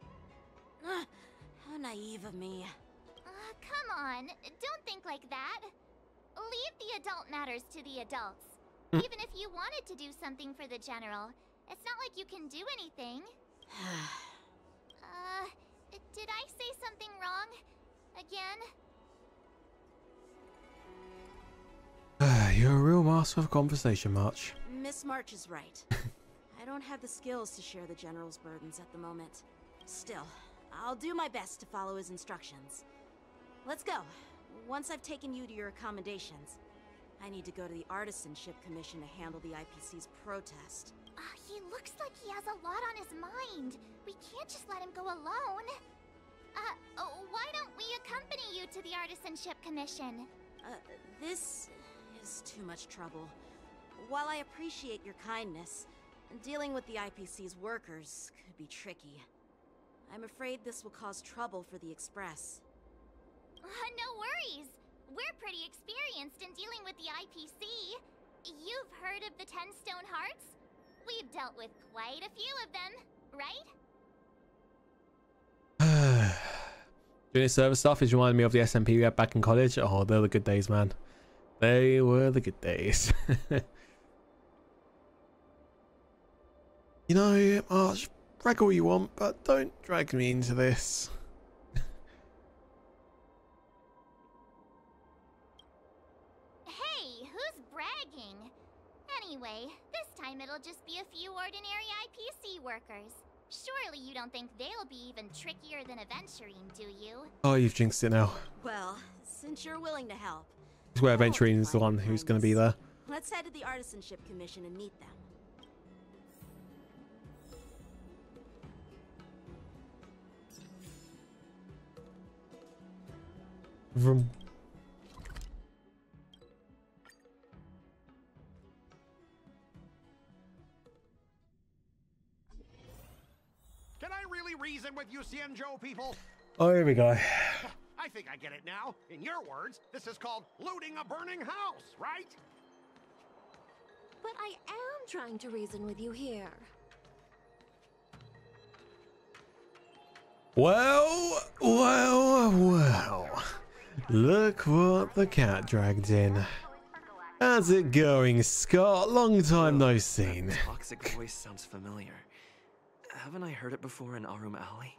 How naive of me. Come on, don't think like that. Leave the adult matters to the adults. Even if you wanted to do something for the General, it's not like you can do anything. Did I say something wrong? Again? You're a real master of conversation, March. Miss March is right. I don't have the skills to share the General's burdens at the moment. Still, I'll do my best to follow his instructions. Let's go. Once I've taken you to your accommodations, I need to go to the Artisanship Commission to handle the IPC's protest. He looks like he has a lot on his mind. We can't just let him go alone. Why don't we accompany you to the Artisanship Commission? This is too much trouble. While I appreciate your kindness, dealing with the IPC's workers could be tricky. I'm afraid this will cause trouble for the Express. No worries. We're pretty experienced in dealing with the IPC. You've heard of the 10 Stone Hearts? We've dealt with quite a few of them, right? Doing this server stuff is reminding me of the SMP we had back in college. Oh, they're the good days, man. They were the good days. You know, March, brag all you want, but don't drag me into this. Hey, who's bragging? Anyway, this time it'll just be a few ordinary IPC workers. Surely you don't think they'll be even trickier than Aventurine, do you? Oh, you've jinxed it now. Well, since you're willing to help... I swear Aventurine is the one who's going to be there. Let's head to the Artisanship Commission and meet them. Vroom. Can I really reason with you Xianzhou people? Oh, here we go. I think I get it now. In your words, this is called looting a burning house, right? But I am trying to reason with you here. Well. Look what the cat dragged in. How's it going, Scott? Long time no seen. Toxic voice sounds familiar. Haven't I heard it before in Arum Alley?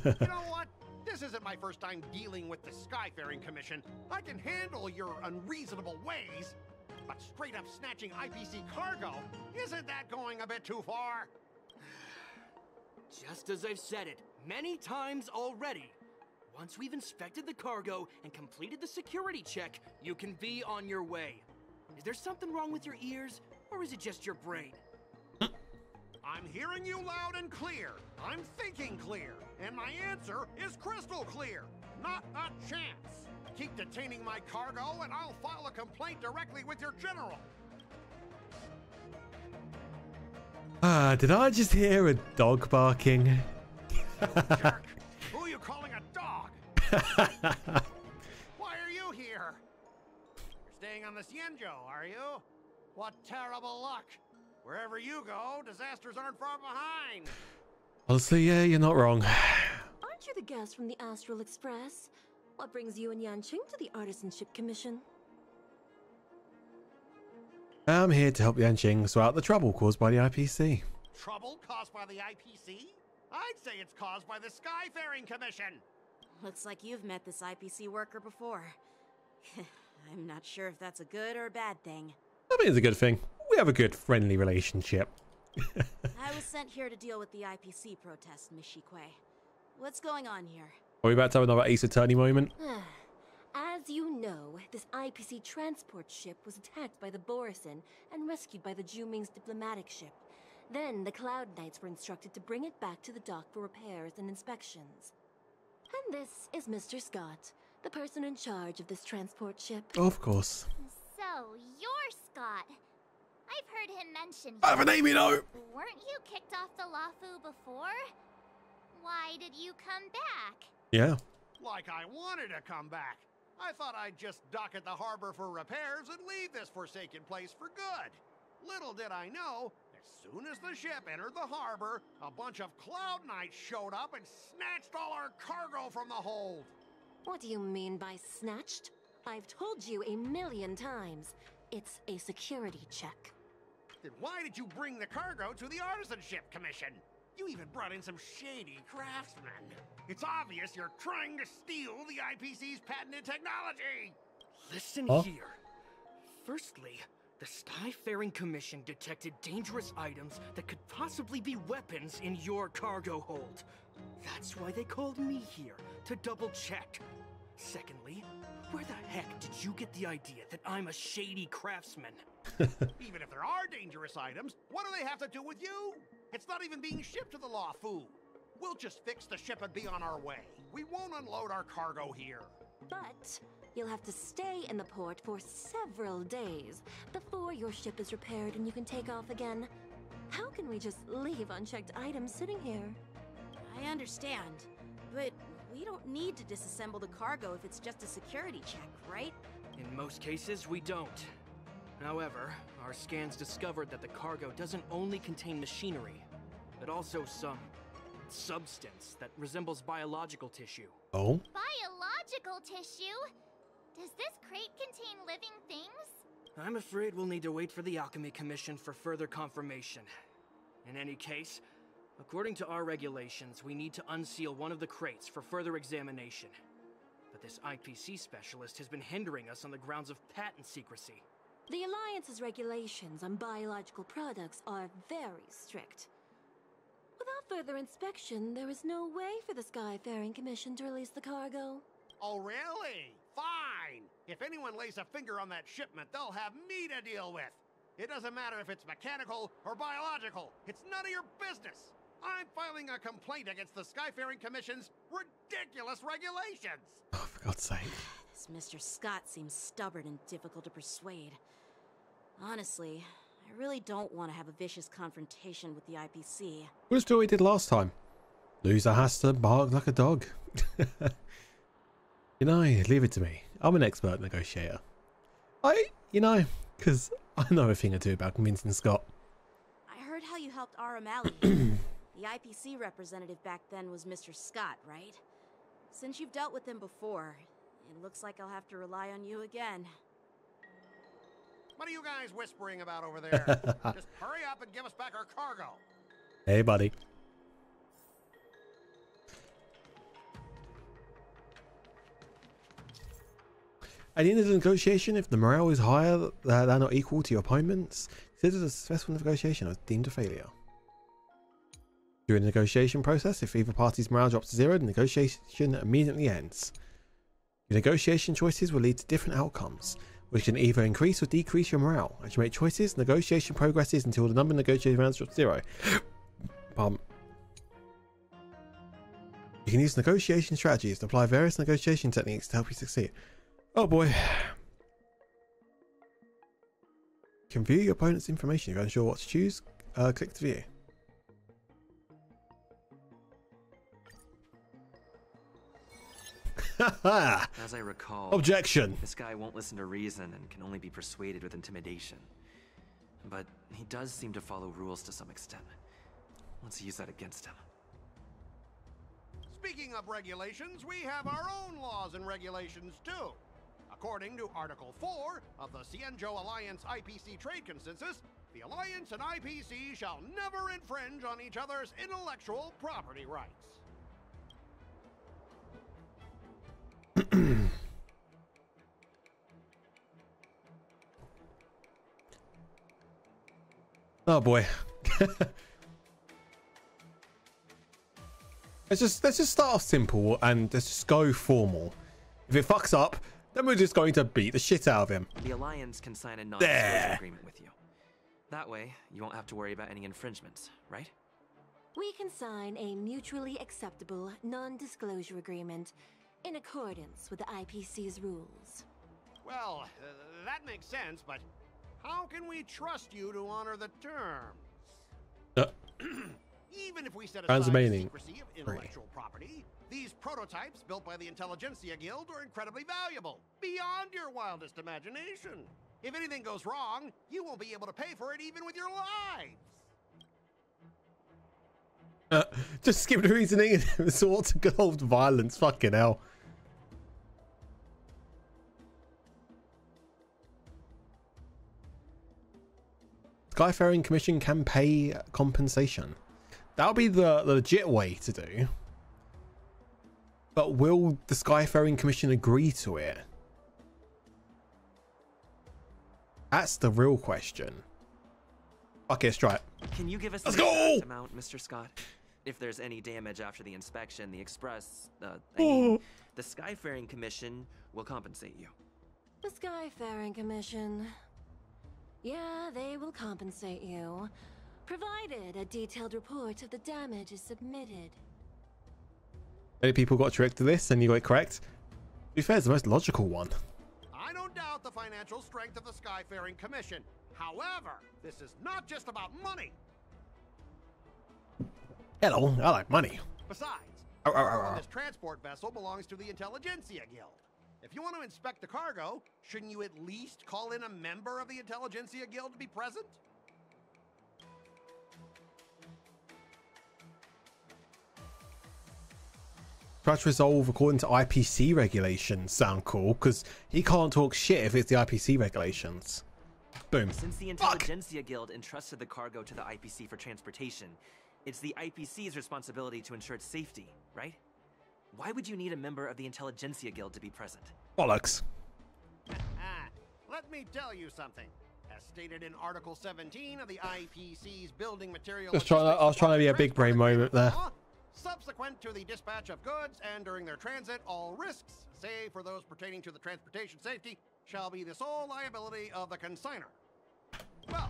You know what? This isn't my first time dealing with the Skyfaring Commission. I can handle your unreasonable ways, but straight up snatching IPC cargo, isn't that going a bit too far? Just as I've said it many times already. Once we've inspected the cargo and completed the security check, you can be on your way. Is there something wrong with your ears, or is it just your brain? I'm hearing you loud and clear. I'm thinking clear. And my answer is crystal clear. Not a chance. Keep detaining my cargo and I'll file a complaint directly with your general. Did I just hear a dog barking? Jerk. Who are you calling a dog? Why are you here? You're staying on the Xianzhou, are you? What terrible luck! Wherever you go, disasters aren't far behind. Honestly, yeah, you're not wrong. Aren't you the guest from the Astral Express? What brings you and Yanqing to the Artisanship Commission? I'm here to help Yanqing sort out the trouble caused by the IPC. Trouble caused by the IPC? I'd say it's caused by the Skyfaring Commission. Looks like you've met this IPC worker before. I'm not sure if that's a good or a bad thing. I mean, it's a good thing. We have a good, friendly relationship. I was sent here to deal with the IPC protest, Miss Shikwe. What's going on here? Are we about to have another Ace Attorney moment? As you know, this IPC transport ship was attacked by the Borisin and rescued by the Juming's diplomatic ship. Then the Cloud Knights were instructed to bring it back to the dock for repairs and inspections. And this is Mr. Scott, the person in charge of this transport ship. Of course. So, you're Scott. I've heard him mention I have a name, you know. Weren't you kicked off the Lafu before? Why did you come back? Yeah. Like I wanted to come back. I thought I'd just dock at the harbor for repairs and leave this forsaken place for good. Little did I know, as soon as the ship entered the harbor, a bunch of Cloud Knights showed up and snatched all our cargo from the hold. What do you mean by snatched? I've told you 1,000,000 times. It's a security check. Then why did you bring the cargo to the Artisanship Commission? You even brought in some shady craftsmen. It's obvious you're trying to steal the IPC's patented technology. Listen here. Firstly, the Skyfaring Commission detected dangerous items that could possibly be weapons in your cargo hold. That's why they called me here, to double check. Secondly, where the heck did you get the idea that I'm a shady craftsman? Even if there are dangerous items, what do they have to do with you? It's not even being shipped to the Lafu. We'll just fix the ship and be on our way. We won't unload our cargo here. But you'll have to stay in the port for several days before your ship is repaired and you can take off again. How can we just leave unchecked items sitting here? I understand, but we don't need to disassemble the cargo if it's just a security check, right? In most cases, we don't. However, our scans discovered that the cargo doesn't only contain machinery, but also some substance that resembles biological tissue. Oh? Biological tissue? Does this crate contain living things? I'm afraid we'll need to wait for the Alchemy Commission for further confirmation. In any case, according to our regulations, we need to unseal one of the crates for further examination. But this IPC specialist has been hindering us on the grounds of patent secrecy. The Alliance's regulations on biological products are very strict. Without further inspection, there is no way for the Skyfaring Commission to release the cargo. Oh, really? Fine. If anyone lays a finger on that shipment, they'll have me to deal with. It doesn't matter if it's mechanical or biological. It's none of your business. I'm filing a complaint against the Skyfaring Commission's ridiculous regulations. Oh, for God's sake. This Mr. Scott seems stubborn and difficult to persuade. Honestly, I really don't want to have a vicious confrontation with the IPC. What what we did last time? Loser has to bark like a dog. You know, leave it to me. I'm an expert negotiator. Because I know a thing or two about convincing Scott. I heard how you helped Aramali. The IPC representative back then was Mr. Scott, right? Since you've dealt with him before, it looks like I'll have to rely on you again. What are you guys whispering about over there? Just hurry up and give us back our cargo. Hey, buddy. At the end of the negotiation, if the morale is higher than or equal to your opponents, consider a successful negotiation as deemed a failure. During the negotiation process, if either party's morale drops to 0, the negotiation immediately ends. Your negotiation choices will lead to different outcomes, which can either increase or decrease your morale. As you make choices, negotiation progresses until the number of negotiated rounds drops to 0. You can use negotiation strategies to apply various negotiation techniques to help you succeed. Oh boy. You can view your opponent's information. If you're unsure what to choose, click to view. As I recall, objection. This guy won't listen to reason and can only be persuaded with intimidation. but he does seem to follow rules to some extent. Let's use that against him. Speaking of regulations, we have our own laws and regulations too. According to Article 4 of the Cienjo Alliance IPC Trade Consensus, the Alliance and IPC shall never infringe on each other's intellectual property rights. Oh boy. let's just start off simple and let's just go formal. If it fucks up, then we're just going to beat the shit out of him. The Alliance can sign a non-disclosure agreement with you. That way, you won't have to worry about any infringements, right? We can sign a mutually acceptable non-disclosure agreement in accordance with the IPC's rules. Well, that makes sense, but how can we trust you to honor the terms? Even if we set aside the secrecy of intellectual property, these prototypes built by the Intelligentsia Guild are incredibly valuable, beyond your wildest imagination. If anything goes wrong, you won't be able to pay for it even with your lives. Just skip the reasoning and resort to good old violence. Fucking hell. Skyfaring Commission can pay compensation. That'll be the legit way to do. But will the Skyfaring Commission agree to it? That's the real question. Okay, let's try it. Can you give us Let's the go! exact amount, Mr. Scott? If there's any damage after the inspection, the the Skyfaring Commission will compensate you. The Skyfaring Commission. Yeah, they will compensate you, provided a detailed report of the damage is submitted. Many people got tricked to this and you got it correct. To be fair, it's the most logical one. I don't doubt the financial strength of the Skyfaring Commission. However, this is not just about money. Hello, I like money. Besides, this transport vessel belongs to the Intelligentsia Guild. If you want to inspect the cargo, shouldn't you at least call in a member of the Intelligentsia Guild to be present? Try to resolve according to IPC regulations. Sound cool, because he can't talk shit if it's the IPC regulations. Boom. Since the Intelligentsia Guild entrusted the cargo to the IPC for transportation, it's the IPC's responsibility to ensure its safety, right? Why would you need a member of the Intelligentsia Guild to be present? Bollocks. Let me tell you something. As stated in Article 17 of the IPC's Building Material... I was trying to be a big brain moment there. Subsequent to the dispatch of goods and during their transit, all risks, save for those pertaining to the transportation safety, shall be the sole liability of the consignor. Well,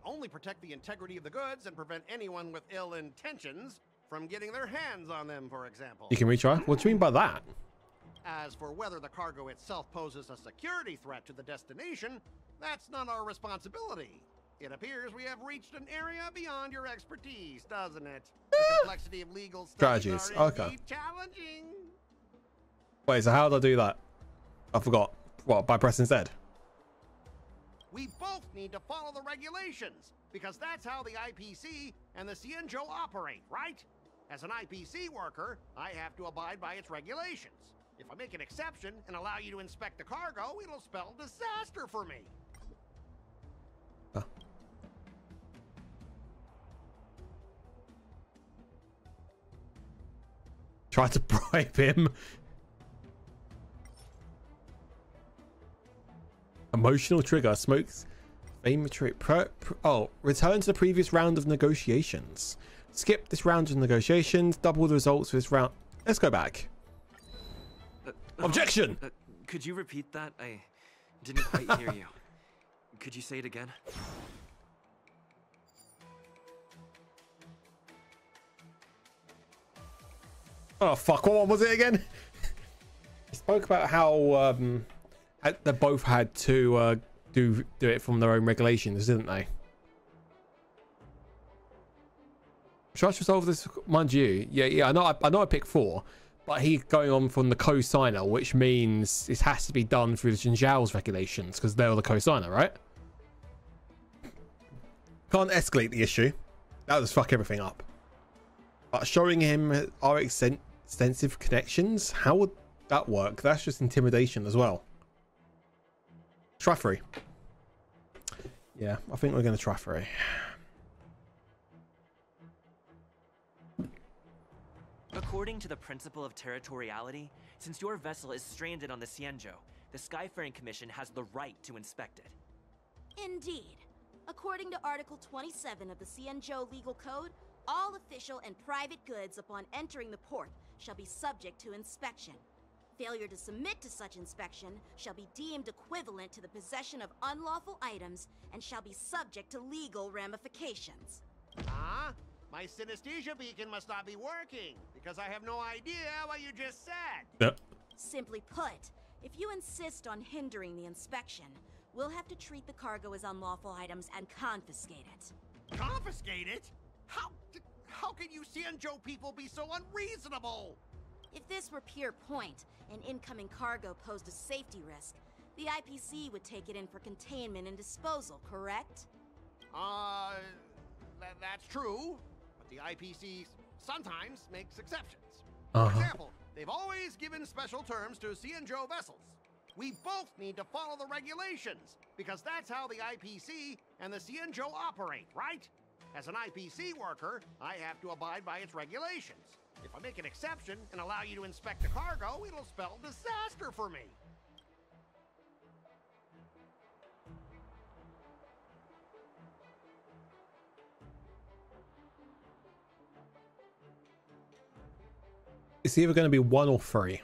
only protect the integrity of the goods and prevent anyone with ill intentions from getting their hands on them, for example. You can retry? What do you mean by that? As for whether the cargo itself poses a security threat to the destination, that's not our responsibility. It appears we have reached an area beyond your expertise, doesn't it? The complexity of legal studies Strategies. are Okay. indeed challenging. Wait, so how do I do that? I forgot. What, by pressing Z? We both need to follow the regulations, because that's how the IPC and the Cienjo operate, right? As an IPC worker, I have to abide by its regulations. If I make an exception and allow you to inspect the cargo, it'll spell disaster for me. Try to bribe him. Emotional trigger. Smokes. Return to the previous round of negotiations. Skip this round of negotiations. Double the results for this round. Let's go back. Objection! Could you repeat that? I didn't quite hear you. Could you say it again? Oh fuck, what was it again? He spoke about how they both had to do it from their own regulations, didn't they? Try to resolve this, mind you. Yeah, I know I picked 4, but he's going on from the co-signer, which means it has to be done through the Jinzhao's regulations because they're the co-signer, right? Can't escalate the issue. That would just fuck everything up. But showing him our extensive connections, how would that work? That's just intimidation as well. Try 3. Yeah, I think we're going to try 3. According to the principle of territoriality, since your vessel is stranded on the Xianzhou, the Skyfaring Commission has the right to inspect it. Indeed. According to Article 27 of the Xianzhou Legal Code, all official and private goods upon entering the port shall be subject to inspection. Failure to submit to such inspection shall be deemed equivalent to the possession of unlawful items and shall be subject to legal ramifications. Huh? My synesthesia beacon must not be working, because I have no idea what you just said. Yep. Simply put, if you insist on hindering the inspection, we'll have to treat the cargo as unlawful items and confiscate it. Confiscate it? How can you Xianzhou people be so unreasonable? If this were pure point, and incoming cargo posed a safety risk, the IPC would take it in for containment and disposal, correct? That's true, but the IPC sometimes makes exceptions. For example, they've always given special terms to Xianzhou vessels. We both need to follow the regulations, because that's how the IPC and the Xianzhou operate, right? As an IPC worker, I have to abide by its regulations. If I make an exception and allow you to inspect the cargo, it'll spell disaster for me. It's either going to be 1 or 3.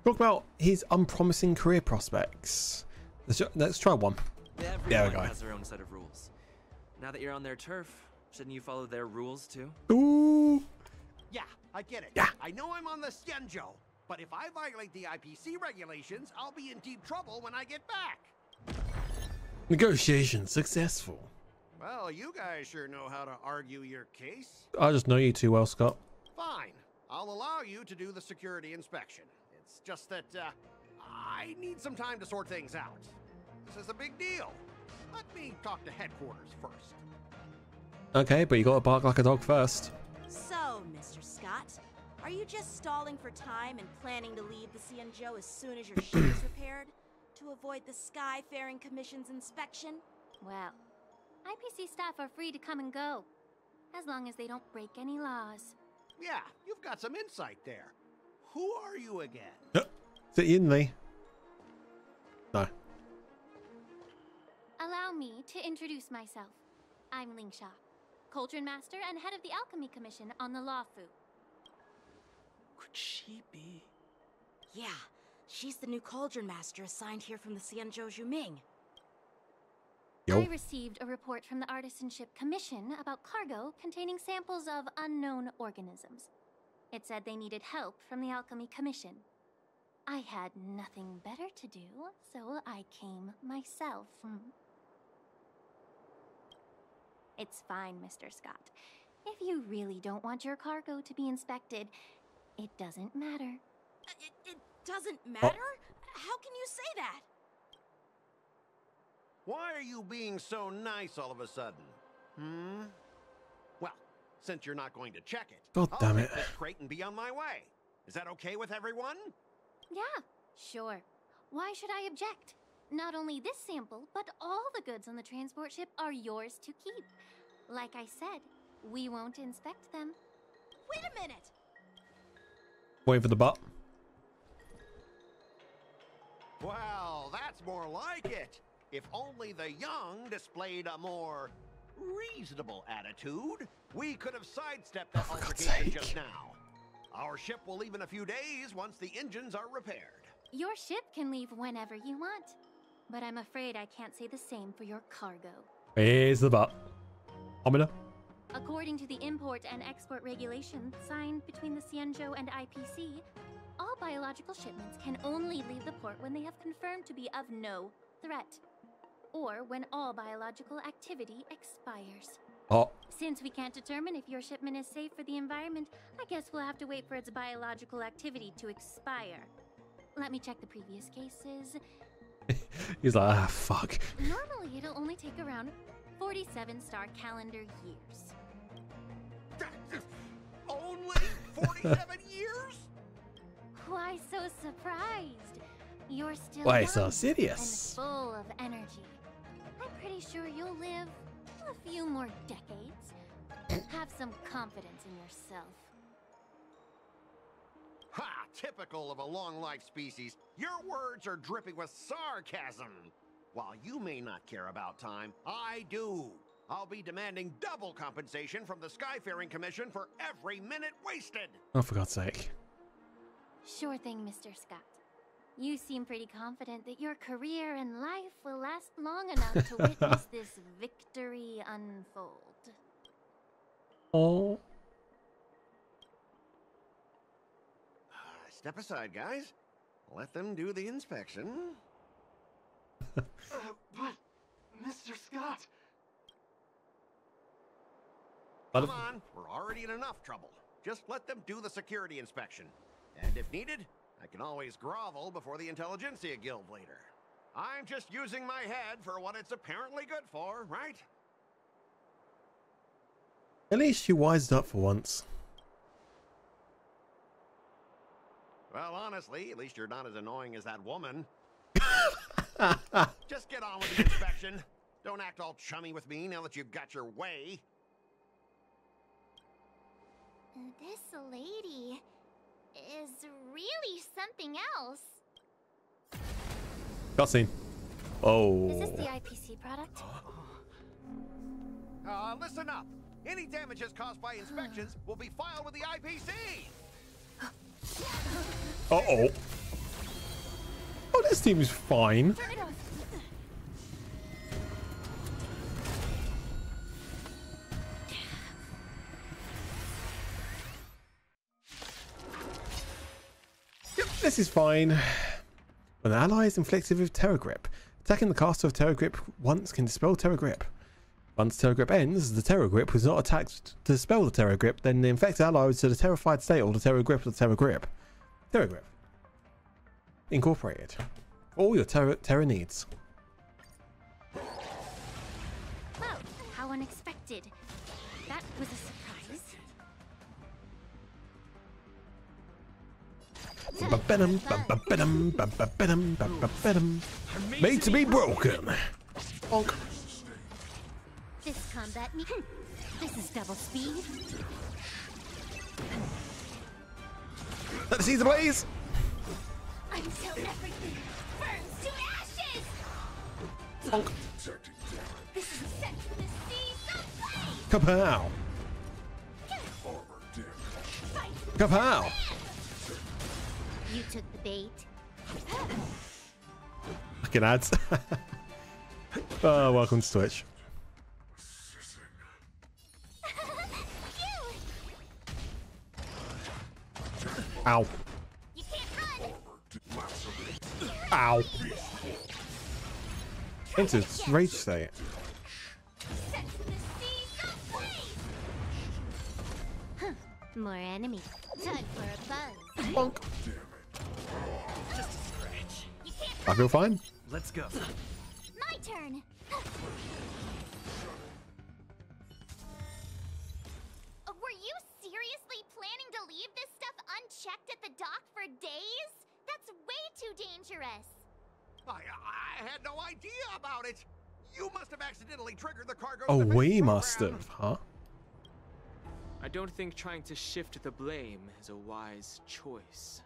Talk about his unpromising career prospects. Let's try 1. Everyone there we go. has their own set of rules. Now that you're on their turf, shouldn't you follow their rules too? Ooh. Yeah, I get it. Yeah. I know I'm on the Xianzhou, but if I violate the IPC regulations, I'll be in deep trouble when I get back. Negotiation successful. Well, you guys sure know how to argue your case. I just know you too well, Scott. Fine. I'll allow you to do the security inspection. It's just that, I need some time to sort things out. This is a big deal. Let me talk to headquarters first. Okay, but you got to bark like a dog first. So, Mr. Scott, are you just stalling for time and planning to leave the Xianzhou as soon as your ship is repaired? To avoid the Skyfaring Commission's inspection? Well, IPC staff are free to come and go, as long as they don't break any laws. Yeah, you've got some insight there. Who are you again? Is it Yinli? No. Allow me to introduce myself. I'm Lingsha, Cauldron Master and head of the Alchemy Commission on the Lawfu. Could she be? Yeah, she's the new Cauldron Master assigned here from the Xianzhou Zhuming. Yo. I received a report from the Artisanship Commission about cargo containing samples of unknown organisms. It said they needed help from the Alchemy Commission. I had nothing better to do, so I came myself. It's fine, Mr. Scott. If you really don't want your cargo to be inspected, it doesn't matter. It doesn't matter? How can you say that? Why are you being so nice all of a sudden? Well, since you're not going to check it, God damn I'll it. take this crate and be on my way. Is that okay with everyone? Yeah, sure. Why should I object? Not only this sample, but all the goods on the transport ship are yours to keep. Like I said, we won't inspect them. Wait a minute! Wait for the butt. Well, that's more like it. If only the young displayed a more reasonable attitude, we could have sidestepped that altercation just now. Our ship will leave in a few days once the engines are repaired. Your ship can leave whenever you want, but I'm afraid I can't say the same for your cargo. Here's the butt. Amina. According to the import and export regulations signed between the Xianzhou and IPC, all biological shipments can only leave the port when they have confirmed to be of no threat, or when all biological activity expires. Oh. Since we can't determine if your shipment is safe for the environment, I guess we'll have to wait for its biological activity to expire. Let me check the previous cases. He's like, ah, fuck. Normally, it'll only take around 47 star calendar years. Only 47 years? Why so surprised? You're still Why young so and serious? full of energy. I'm pretty sure you'll live a few more decades. Have some confidence in yourself. Ha! Typical of a long-life species. Your words are dripping with sarcasm. While you may not care about time, I do. I'll be demanding double compensation from the Skyfaring Commission for every minute wasted. Oh, for God's sake. Sure thing, Mr. Scott. You seem pretty confident that your career and life will last long enough to witness this victory unfold. Oh. Step aside, guys. Let them do the inspection. But, Mr. Scott... Come on, we're already in enough trouble. Just let them do the security inspection. And if needed, I can always grovel before the Intelligentsia Guild later. I'm just using my head for what it's apparently good for, right? At least you wised up for once. Well, honestly, at least you're not as annoying as that woman. Just get on with the inspection. Don't act all chummy with me now that you've got your way. This lady is really something else. Cutscene. Oh. Is this the IPC product? Listen up. Any damages caused by inspections will be filed with the IPC. Uh-oh. Oh, this team is fine. Turn it off. Yep, this is fine. When an ally is inflicted with Terror Grip, attacking the caster of Terror Grip once can dispel Terror Grip. Once Terror Grip ends, the Terror Grip was not attacked to dispel the Terror Grip, then the infected ally is to the terrified state or the Terror Grip or the Terror Grip. Terror Grip. Incorporated. All your terror needs. Wow, how unexpected. That was a surprise. Made to be broken. Bonk. This combat me. This is double speed. Let's see the blaze. Until everything burns to ashes. Bonk. This is set to the seas of blaze. Kapow. Kapow. You took the bait. Fucking ads. Oh, welcome to Twitch. Ow. You can't run. Ow. Into rage state. Set to the seas of blaze. Huh. More enemies. Time for a buzz. Bonk. Just a scratch. You can't I feel fine. Let's go. My turn. Were you seriously planning to leave this stuff unchecked at the dock for days? That's way too dangerous. I had no idea about it. You must have accidentally triggered the cargo. Oh, defense we program. must have, huh? I don't think trying to shift the blame is a wise choice.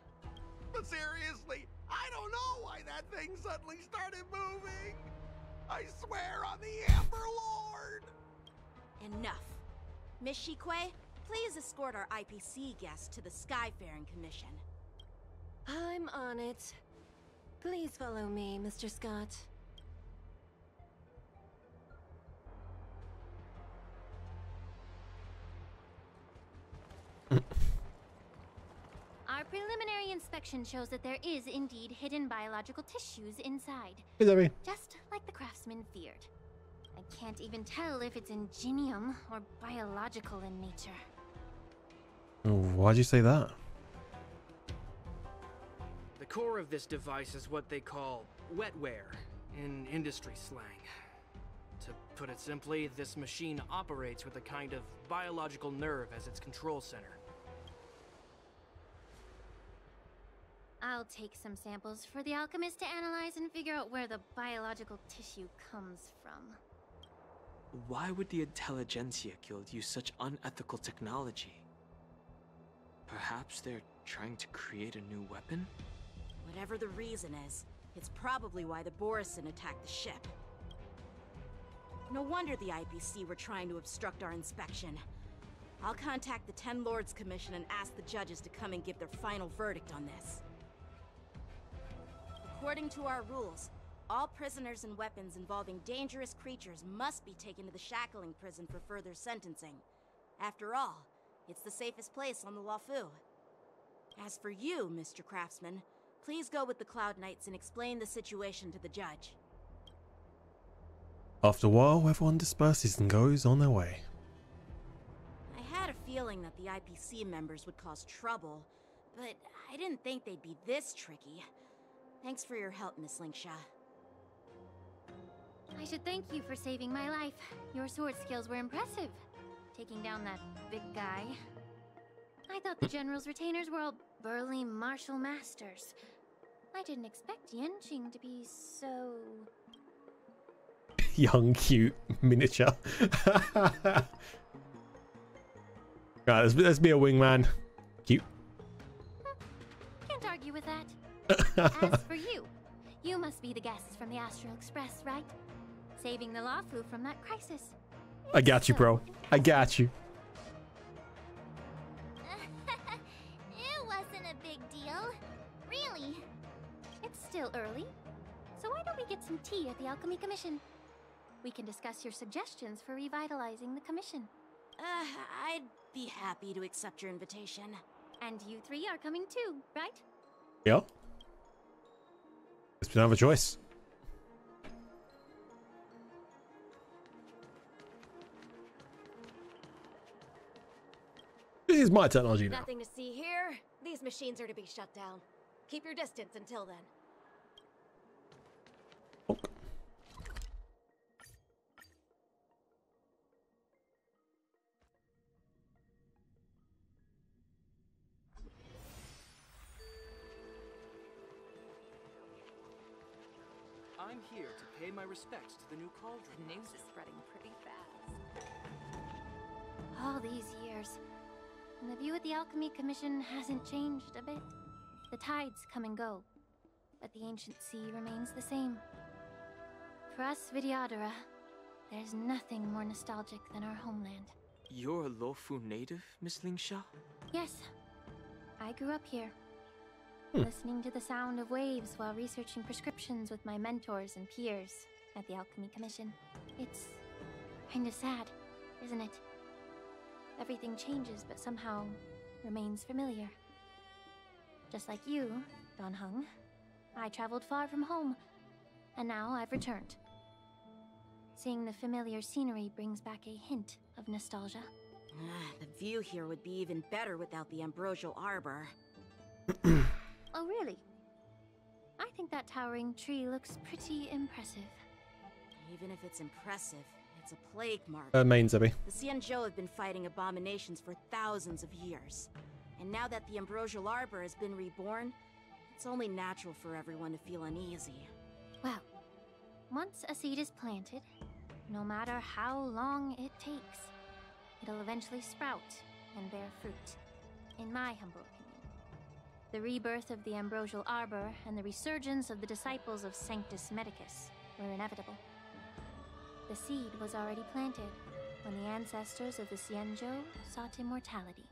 But seriously, I don't know why that thing suddenly started moving. I swear on the Amber Lord. Enough. Miss Shikwe, please escort our IPC guest to the Skyfaring Commission. I'm on it. Please follow me, Mr. Scott. Our preliminary inspection shows that there is indeed hidden biological tissues inside. Hey, Debbie. Just like the craftsman feared. I can't even tell if it's ingenium or biological in nature. Why'd you say that? The core of this device is what they call wetware in industry slang. To put it simply, this machine operates with a kind of biological nerve as its control center. I'll take some samples for the alchemist to analyze and figure out where the biological tissue comes from. Why would the Intelligentsia Guild use such unethical technology? Perhaps they're trying to create a new weapon? Whatever the reason is, it's probably why the Borison attacked the ship. No wonder the IPC were trying to obstruct our inspection. I'll contact the Ten Lords Commission and ask the judges to come and give their final verdict on this. According to our rules, all prisoners and weapons involving dangerous creatures must be taken to the shackling prison for further sentencing. After all, it's the safest place on the Luofu. As for you, Mr. Craftsman, please go with the Cloud Knights and explain the situation to the judge. After a while, everyone disperses and goes on their way. I had a feeling that the IPC members would cause trouble, but I didn't think they'd be this tricky. Thanks for your help, Miss Linksha. I should thank you for saving my life. Your sword skills were impressive, taking down that big guy. I thought the General's retainers were all burly martial masters. I didn't expect Yenqing to be so... Young, cute, miniature. Right, let's be a wingman. Cute. Can't argue with that. As for you, you must be the guests from the Astral Express, right? Saving the Luofu from that crisis. I got you, bro. I got you. It wasn't a big deal. Really. It's still early, so why don't we get some tea at the Alchemy Commission? We can discuss your suggestions for revitalizing the commission. I'd be happy to accept your invitation. And you three are coming too, right? Yeah. It's another choice. This is my technology now. Nothing to see here. These machines are to be shut down. Keep your distance until then. Okay. I'm here to pay my respects to the new cauldron. The news is spreading pretty fast. All these years, and the view at the Alchemy Commission hasn't changed a bit. The tides come and go, but the ancient sea remains the same. For us Vidyadhara, there's nothing more nostalgic than our homeland. You're a Luofu native, Miss Linksha? Yes, I grew up here, listening to the sound of waves while researching prescriptions with my mentors and peers at the Alchemy Commission. It's kind of sad, isn't it? Everything changes, but somehow remains familiar. Just like you, Don Hung, I traveled far from home, and now I've returned. Seeing the familiar scenery brings back a hint of nostalgia. The view here would be even better without the Ambrosial Arbor. Oh, really? I think that towering tree looks pretty impressive. Even if it's impressive, it's a plague mark. Main Zebby. The Xianzhou have been fighting abominations for thousands of years. And now that the Ambrosial Arbor has been reborn, it's only natural for everyone to feel uneasy. Well, once a seed is planted, no matter how long it takes, it'll eventually sprout and bear fruit, in my humble opinion. The rebirth of the Ambrosial Arbor and the resurgence of the disciples of Sanctus Medicus were inevitable. The seed was already planted when the ancestors of the Xianzhou sought immortality.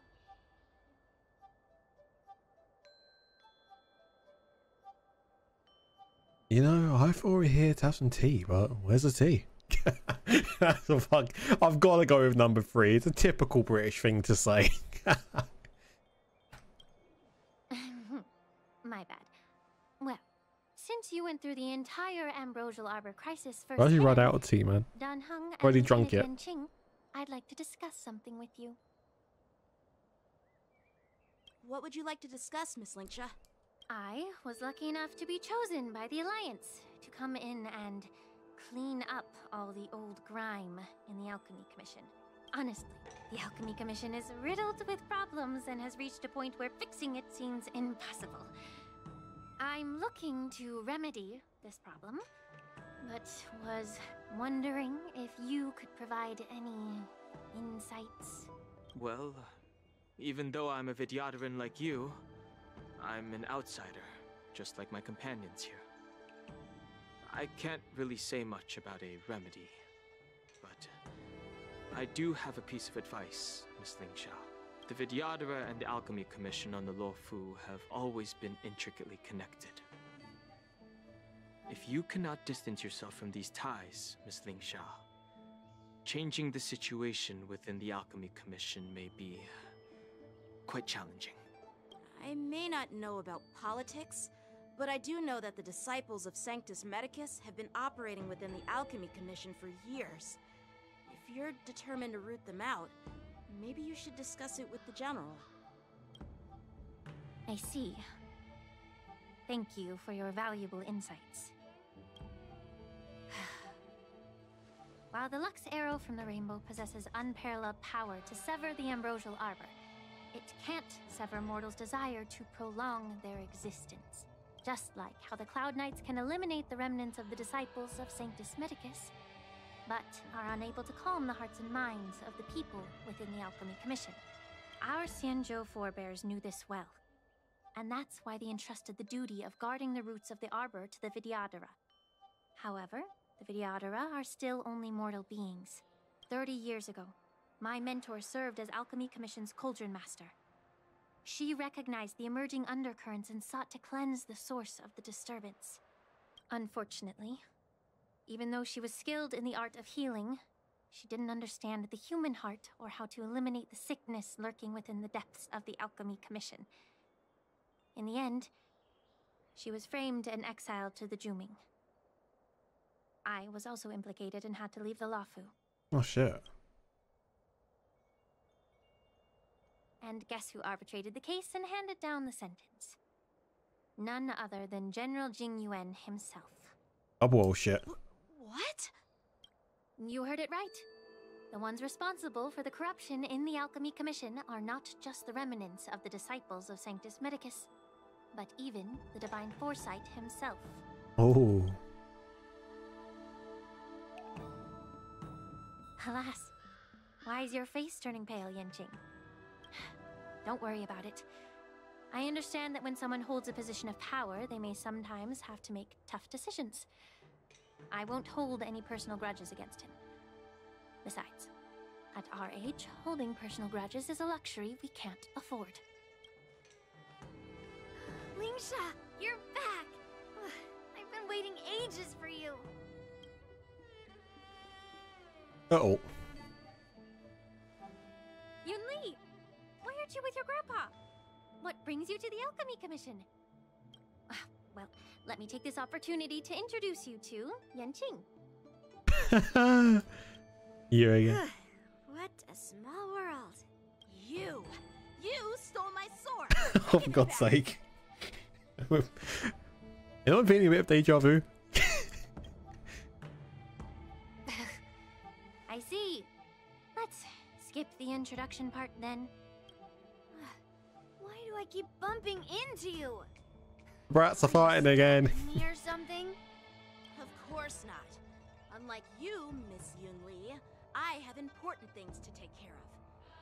You know, I thought we were here to have some tea, but where's the tea? That's a fuck. I've got to go with number 3. It's a typical British thing to say. My bad. Well, since you went through the entire Ambrosial Arbor crisis first, Why did you run out of tea, man? Dan Hung Already and drunk yet? Yenqing, I'd like to discuss something with you. What would you like to discuss, Miss Linksha? I was lucky enough to be chosen by the Alliance to come in and clean up all the old grime in the Alchemy Commission. Honestly, the Alchemy Commission is riddled with problems and has reached a point where fixing it seems impossible. I'm looking to remedy this problem, but was wondering if you could provide any insights. Well, even though I'm a Vidyadharan like you, I'm an outsider, just like my companions here. I can't really say much about a remedy, but I do have a piece of advice, Miss Lingsha. The Vidyadhara and the Alchemy Commission on the Luofu have always been intricately connected. If you cannot distance yourself from these ties, Miss Lingsha, changing the situation within the Alchemy Commission may be quite challenging. I may not know about politics, but I do know that the disciples of Sanctus Medicus have been operating within the Alchemy Commission for years. If you're determined to root them out, maybe you should discuss it with the General. I see. Thank you for your valuable insights. While the Lux Arrow from the Rainbow possesses unparalleled power to sever the Ambrosial Arbor, it can't sever mortals' desire to prolong their existence. Just like how the Cloud Knights can eliminate the remnants of the disciples of Sanctus Medicus, but are unable to calm the hearts and minds of the people within the Alchemy Commission. Our Xianzhou forebears knew this well, and that's why they entrusted the duty of guarding the roots of the Arbor to the Vidyadhara. However, the Vidyadhara are still only mortal beings. 30 years ago, my mentor served as Alchemy Commission's Cauldron Master. She recognized the emerging undercurrents and sought to cleanse the source of the disturbance. Unfortunately, even though she was skilled in the art of healing, she didn't understand the human heart or how to eliminate the sickness lurking within the depths of the Alchemy Commission. In the end, she was framed and exiled to the Juming. I was also implicated and had to leave the Luofu. Oh shit. And guess who arbitrated the case and handed down the sentence? None other than General Jing Yuan himself. Oh bullshit. What? You heard it right. The ones responsible for the corruption in the Alchemy Commission are not just the remnants of the disciples of Sanctus Medicus, but even the Divine Foresight himself. Oh. Alas, why is your face turning pale, Yanqing? Don't worry about it. I understand that when someone holds a position of power, they may sometimes have to make tough decisions. I won't hold any personal grudges against him. Besides, at our age, holding personal grudges is a luxury we can't afford. Lingsha, you're back! I've been waiting ages for you. Uh-oh. Yunli, why aren't you with your grandpa? What brings you to the Alchemy Commission? Well, let me take this opportunity to introduce you to Yanqing. You again. What a small world. You stole my sword. Oh, for God's sake. You know, I'm feeling a bit of deja vu. I see. Let's skip the introduction part then. Why do I keep bumping into you? Brats are fighting again. Me or something? Of course not. Unlike you, Miss Yunli, I have important things to take care of.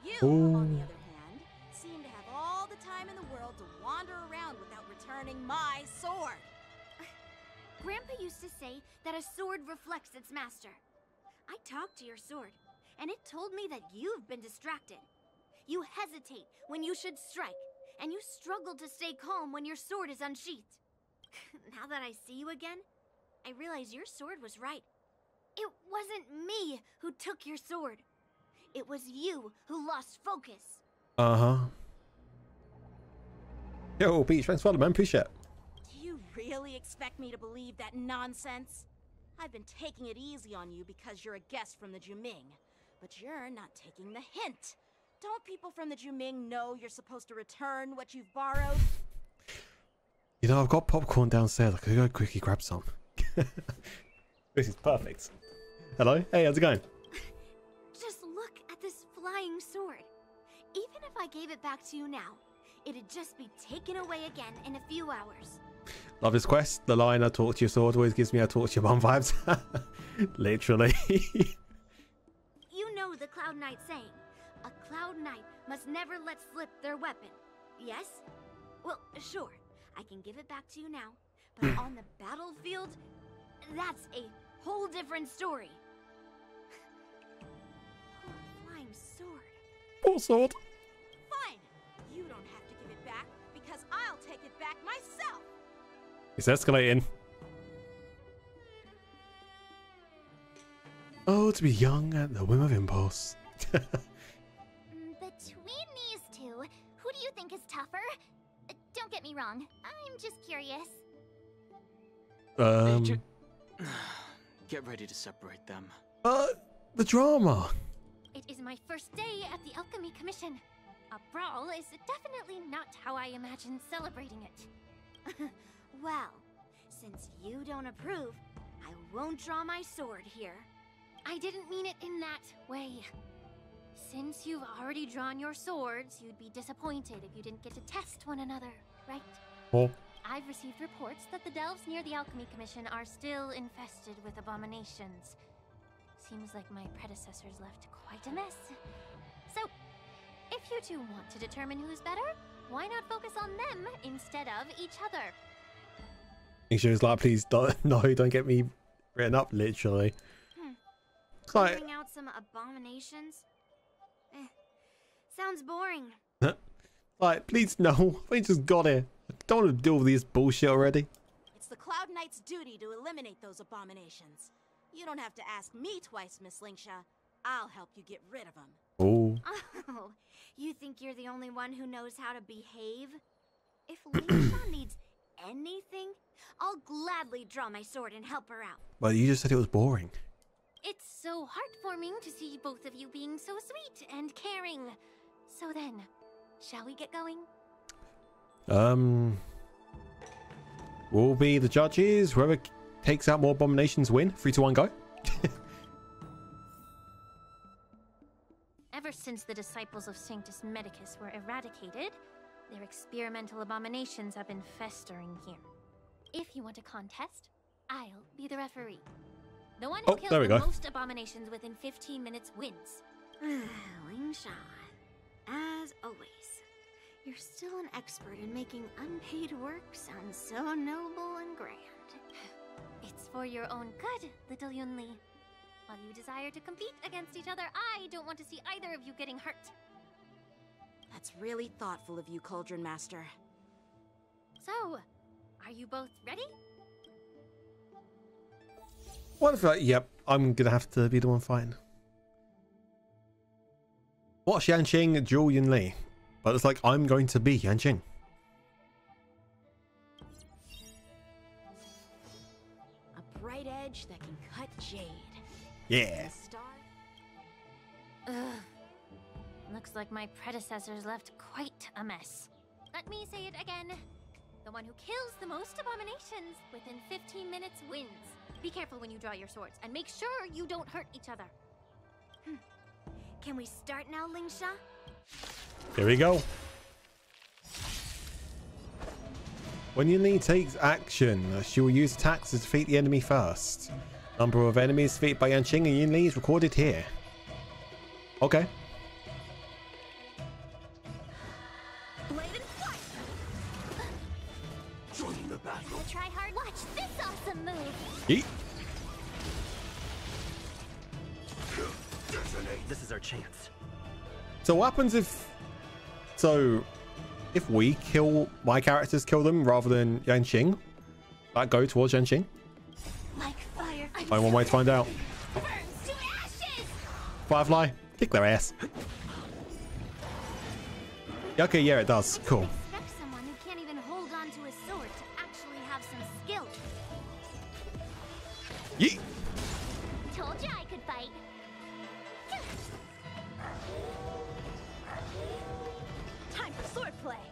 You, on the other hand, seem to have all the time in the world to wander around without returning my sword. Grandpa used to say that a sword reflects its master. I talked to your sword, and it told me that you've been distracted. You hesitate when you should strike, and you struggle to stay calm when your sword is unsheathed. Now that I see you again, I realize your sword was right. It wasn't me who took your sword. It was you who lost focus. Uh-huh. Yo, Peach, thanks for following, man. Appreciate it. Do you really expect me to believe that nonsense? I've been taking it easy on you because you're a guest from the Juming, but you're not taking the hint. Don't people from the Juming know you're supposed to return what you've borrowed? You know, I've got popcorn downstairs. I could go quickly grab some. This is perfect. Hello? Hey, how's it going? Just look at this flying sword. Even if I gave it back to you now, it'd just be taken away again in a few hours. Love this quest. The line, I talk to your sword, always gives me a talk to your mum vibes. Literally. You know the Cloud Knight saying, a Cloud Knight must never let slip their weapon. Yes? Well, sure, I can give it back to you now, but on the battlefield, that's a whole different story. Poor flying sword. Poor sword. Fine. You don't have to give it back because I'll take it back myself. It's escalating. Oh, to be young at the whim of impulse. Between these two, who do you think is tougher? Don't get me wrong, I'm just curious. Get ready to separate them. The drama. It is my first day at the Alchemy Commission. A brawl is definitely not how I imagined celebrating it. Well, since you don't approve, I won't draw my sword here. I didn't mean it in that way. Since you've already drawn your swords, you'd be disappointed if you didn't get to test one another, right? Oh. I've received reports that the delves near the Alchemy Commission are still infested with abominations. Seems like my predecessors left quite a mess. So, if you two want to determine who's better, why not focus on them instead of each other? She like, please don't, no, don't get me written up, literally. Like, Bring out some abominations? Sounds boring. like, please no, we just got here. I don't want to deal with this bullshit already. It's the Cloud Knight's duty to eliminate those abominations. You don't have to ask me twice, Miss Lingsha. I'll help you get rid of them. Oh. Oh, you think you're the only one who knows how to behave? If Lingsha needs anything, I'll gladly draw my sword and help her out. Well, you just said it was boring. It's so heartwarming to see both of you being so sweet and caring. So then, shall we get going? We'll be the judges. Whoever takes out more abominations win. 3, 2, 1, go. Ever since the disciples of Sanctus Medicus were eradicated, their experimental abominations have been festering here. If you want a contest, I'll be the referee. The one who kills the most abominations within 15 minutes wins. Lingsha, as always, you're still an expert in making unpaid work sound so noble and grand. It's for your own good, little Yunli. While you desire to compete against each other, I don't want to see either of you getting hurt. That's really thoughtful of you, Cauldron Master. So, are you both ready? What if, yep, I'm gonna have to be the one fighting. Watch Yanqing duel Yunli, but it's like I'm going to be Yanqing. A bright edge that can cut jade. Yeah. Ugh. Looks like my predecessors left quite a mess. Let me say it again. The one who kills the most abominations within 15 minutes wins. Be careful when you draw your swords, and make sure you don't hurt each other. Can we start now, Lingsha? Here we go. When Yunli takes action, she will use attacks to defeat the enemy first. Number of enemies defeated by Yanqing and Yunli is recorded here. Okay. Join the battle. Try hard. Watch this awesome move. Yeet. This is our chance. So what happens if... So, if we kill... My characters kill them rather than Yanqing? That go towards Yanqing? Like fire. Only one way to find out. Burns to ashes. Firefly, kick their ass. Okay, yeah, it does. Cool. Expect someone who can't even hold on to his sword to actually have some skill. Yeet. Told you I could fight. Time for swordplay.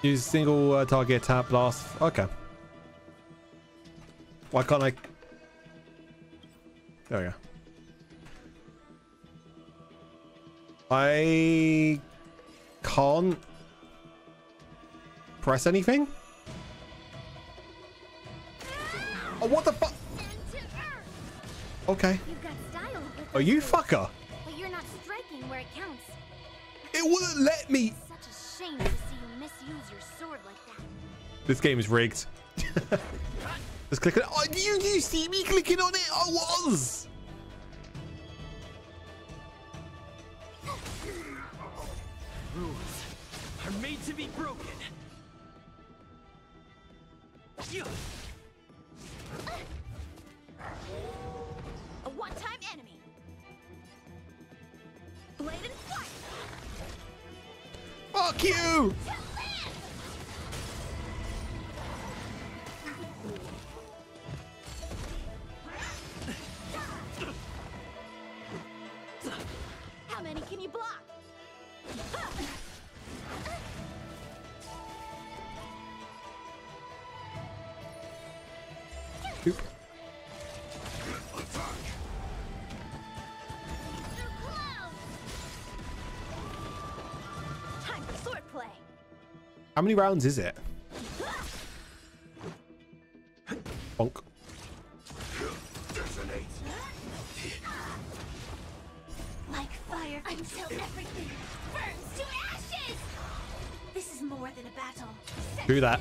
Use single target attack blast. Okay. Why can't I? There we go. I can't press anything? Oh, what the fuck? Okay. You've got style with Are you fucker? but you're not striking where it counts. It wouldn't let me. Such a shame to see you misuse your sword like that. This game is rigged. Just click on it. Oh, you see me clicking on it? I was. Rules are made to be broken. A one-time enemy. Blade and flight. Fuck you! How many can you block? Oop. Time for sword play. How many rounds is it? Bonk. Like fire until everything burns to ashes. This is more than a battle. Do that.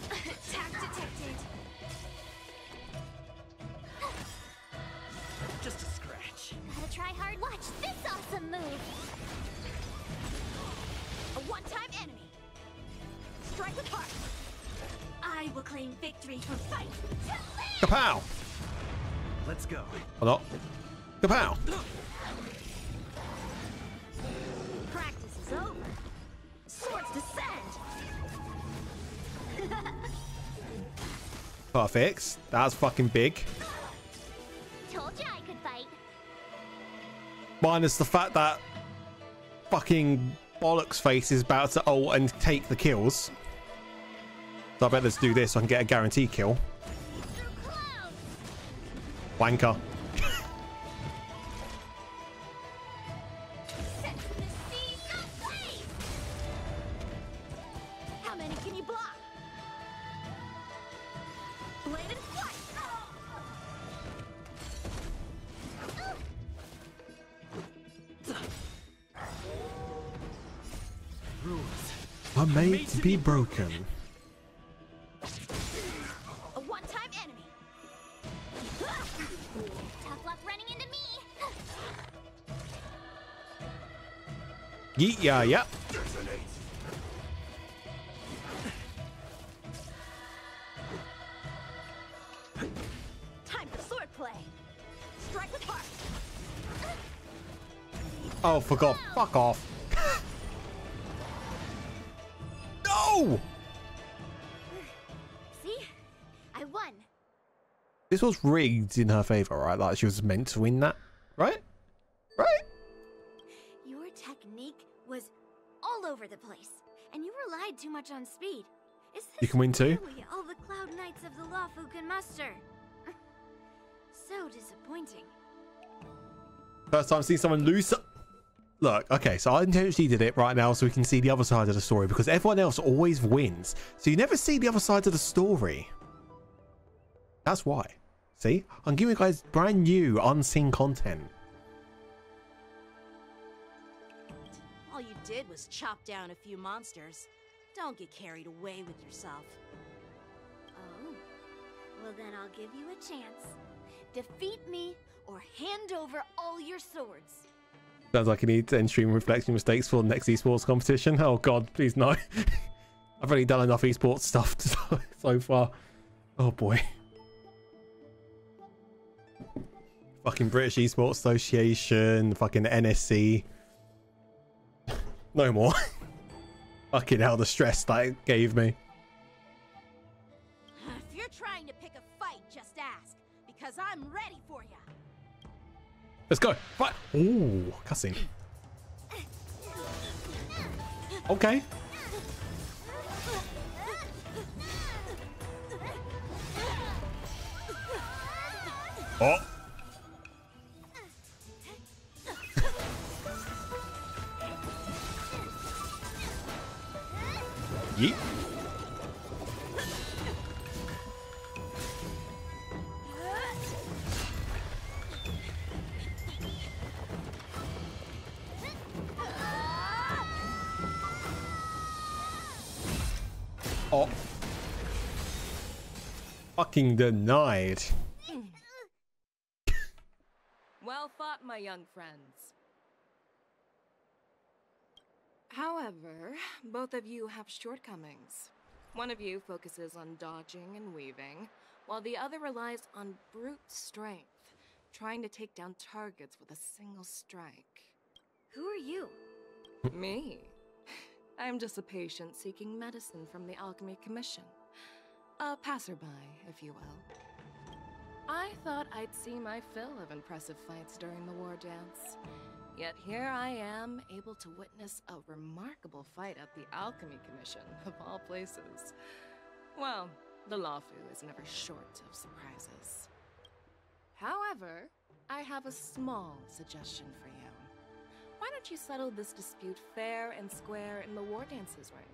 Attack detected. Just a scratch. Gotta try hard. Watch this awesome move. A one-time enemy. Strike with heart. I will claim victory for fight. Kapow! Let's go. Hold on. Kapow! Practice is over. Swords descend. Perfect. That's fucking big. Told you I could fight. Minus the fact that fucking bollocks face is about to ult and take the kills. So I bet let's do this so I can get a guaranteed kill. Wanker. How many can you block? Blade and flight. Rules are made to be broken. A one-time enemy. Tough luck running into me. Yeet, yeah, yeah. Time for sword play. Strike with heart. Oh, for God. Fuck off. No! See? I won. This was rigged in her favor, right? Like she was meant to win that, right? Right? Your technique was all over the place, and you relied too much on speed. Is this You can win too. really all the Cloud Knights of the Lawfu can muster? So disappointing. First time seeing someone lose. Look, okay, so I intentionally did it right now so we can see the other side of the story because everyone else always wins. So you never see the other side of the story. That's why. See? I'm giving you guys brand new unseen content. All you did was chop down a few monsters. Don't get carried away with yourself. Oh. Well, then I'll give you a chance. Defeat me or hand over all your swords. Sounds like you need to end stream reflecting mistakes for the next esports competition. Oh God, please no. I've already done enough esports stuff so far. Oh boy. Fucking British Esports Association, fucking NSC. No more. Fucking hell, the stress that it gave me. If you're trying to pick a fight, just ask, because I'm ready for you. Let's go. Fight. Ooh, cussing. Okay. Oh. Yeet. Oh. Fucking denied. Well fought, my young friends. However, both of you have shortcomings. One of you focuses on dodging and weaving, while the other relies on brute strength, trying to take down targets with a single strike. Who are you? Me? I'm just a patient seeking medicine from the Alchemy Commission. A passerby, if you will. I thought I'd see my fill of impressive fights during the war dance. Yet here I am, able to witness a remarkable fight at the Alchemy Commission, of all places. Well, the Lawfu is never short of surprises. However, I have a small suggestion for you. Why don't you settle this dispute fair and square in the war dances ring?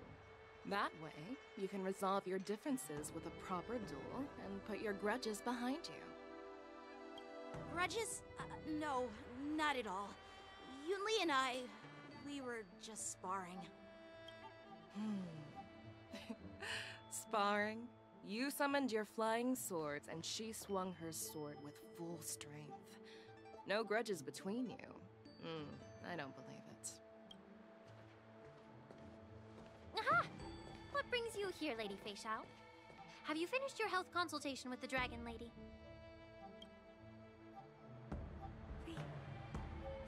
That way, you can resolve your differences with a proper duel and put your grudges behind you. Grudges? No, not at all. Yunli and I, we were just sparring. Sparring? You summoned your flying swords and she swung her sword with full strength. No grudges between you. I don't believe it. Aha! What brings you here, Lady Fei Xiao? Have you finished your health consultation with the Dragon Lady?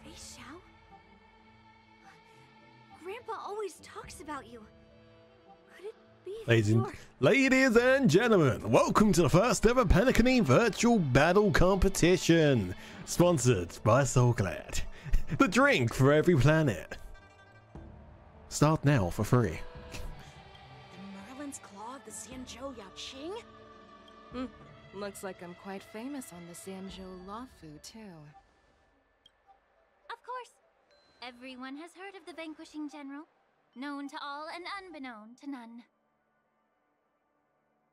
Fei Xiao? Grandpa always talks about you. Could it be that Ladies and gentlemen, welcome to the first ever Penacony Virtual Battle Competition, sponsored by Soulglad. The drink for every planet. Start now for free. The Merlin's Claw of the Xianzhou Yaoqing? Looks like I'm quite famous on the Xianzhou Lawfu, too. Of course. Everyone has heard of the Vanquishing General. Known to all and unbeknown to none.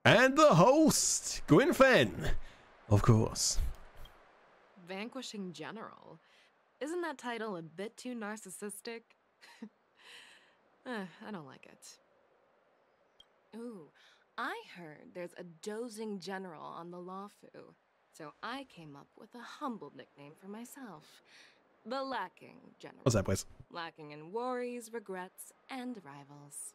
And the host, Gwynfen, of course. Vanquishing General? Isn't that title a bit too narcissistic? I don't like it. Ooh, I heard there's a dozing general on the Lawfu, so I came up with a humble nickname for myself. The Lacking General. What's that, boys? Lacking in worries, regrets, and rivals.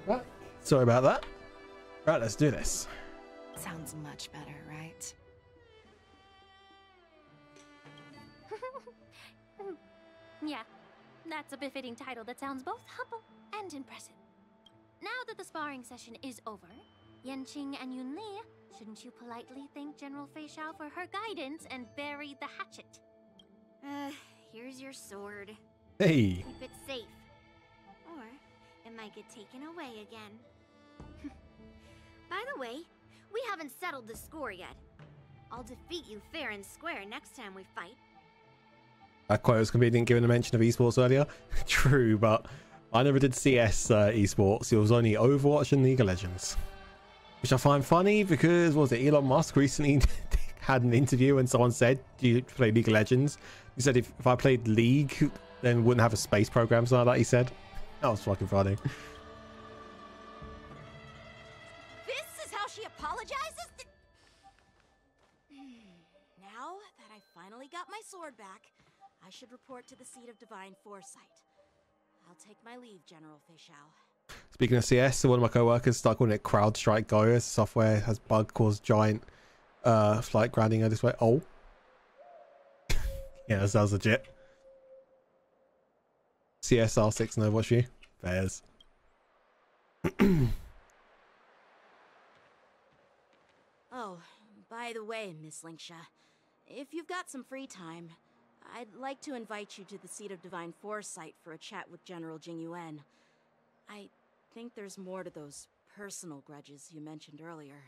What? Sorry about that. Right, let's do this. Sounds much better, right? Yeah, that's a befitting title that sounds both humble and impressive. Now that the sparring session is over, Yanqing and Yunli, shouldn't you politely thank General Fei Xiao for her guidance and bury the hatchet? Here's your sword. Hey. Keep it safe. Or it might get taken away again. By the way, we haven't settled the score yet. I'll defeat you fair and square next time we fight. That quote was convenient given the mention of esports earlier. True, but I never did CS esports. It was only Overwatch and League of Legends. which I find funny because, what was it, Elon Musk recently had an interview and someone said, do you play League of Legends? He said if I played League, then wouldn't have a space program, something like that, he said. That was fucking funny. This is how she apologizes? Now that I finally got my sword back, I should report to the seat of divine foresight. I'll take my leave, General Feixiao. Speaking of CS, so one of my co-workers started calling it CrowdStrike Go. As software has bug caused giant flight grounding this way. Oh. Yeah, that sounds legit. CSR6 no, what's you? Fairs. Oh, by the way, Miss Linksha, if you've got some free time, I'd like to invite you to the seat of divine foresight for a chat with General Jingyuan. I think there's more to those personal grudges you mentioned earlier.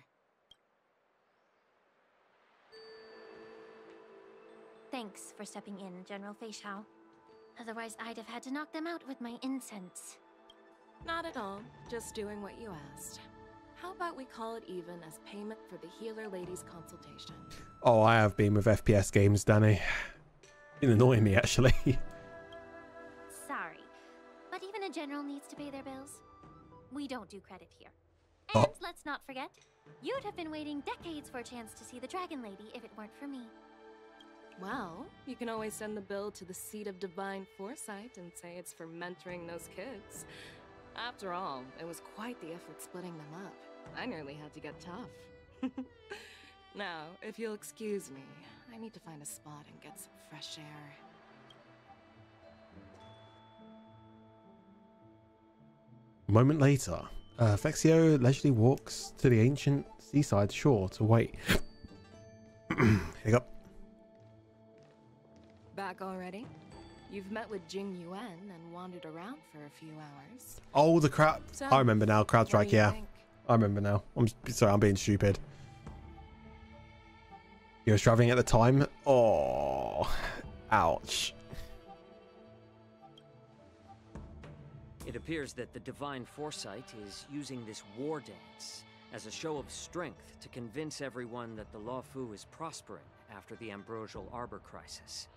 Thanks for stepping in, General Feixiao. Otherwise, I'd have had to knock them out with my incense. Not at all. Just doing what you asked. How about we call it even as payment for the healer lady's consultation? Oh, I have been with FPS games, Danny. It's annoying me, actually. Sorry, but even a general needs to pay their bills. We don't do credit here. And let's not forget, you'd have been waiting decades for a chance to see the Dragon Lady if it weren't for me. Well, you can always send the bill to the seat of divine foresight and say it's for mentoring those kids. After all, it was quite the effort splitting them up. I nearly had to get tough. Now, if you'll excuse me, I need to find a spot and get some fresh air. A moment later, Fexio leisurely walks to the ancient seaside shore to wait. Hiccup. Back already? You've met with Jingyuan and wandered around for a few hours. Oh, the crowd. So, I remember now. CrowdStrike, yeah. think? I remember now. I'm sorry, I'm being stupid. You were traveling at the time? Oh, ouch. It appears that the Divine Foresight is using this Wardance as a show of strength to convince everyone that the Luofu is prospering after the Ambrosial Arbor crisis.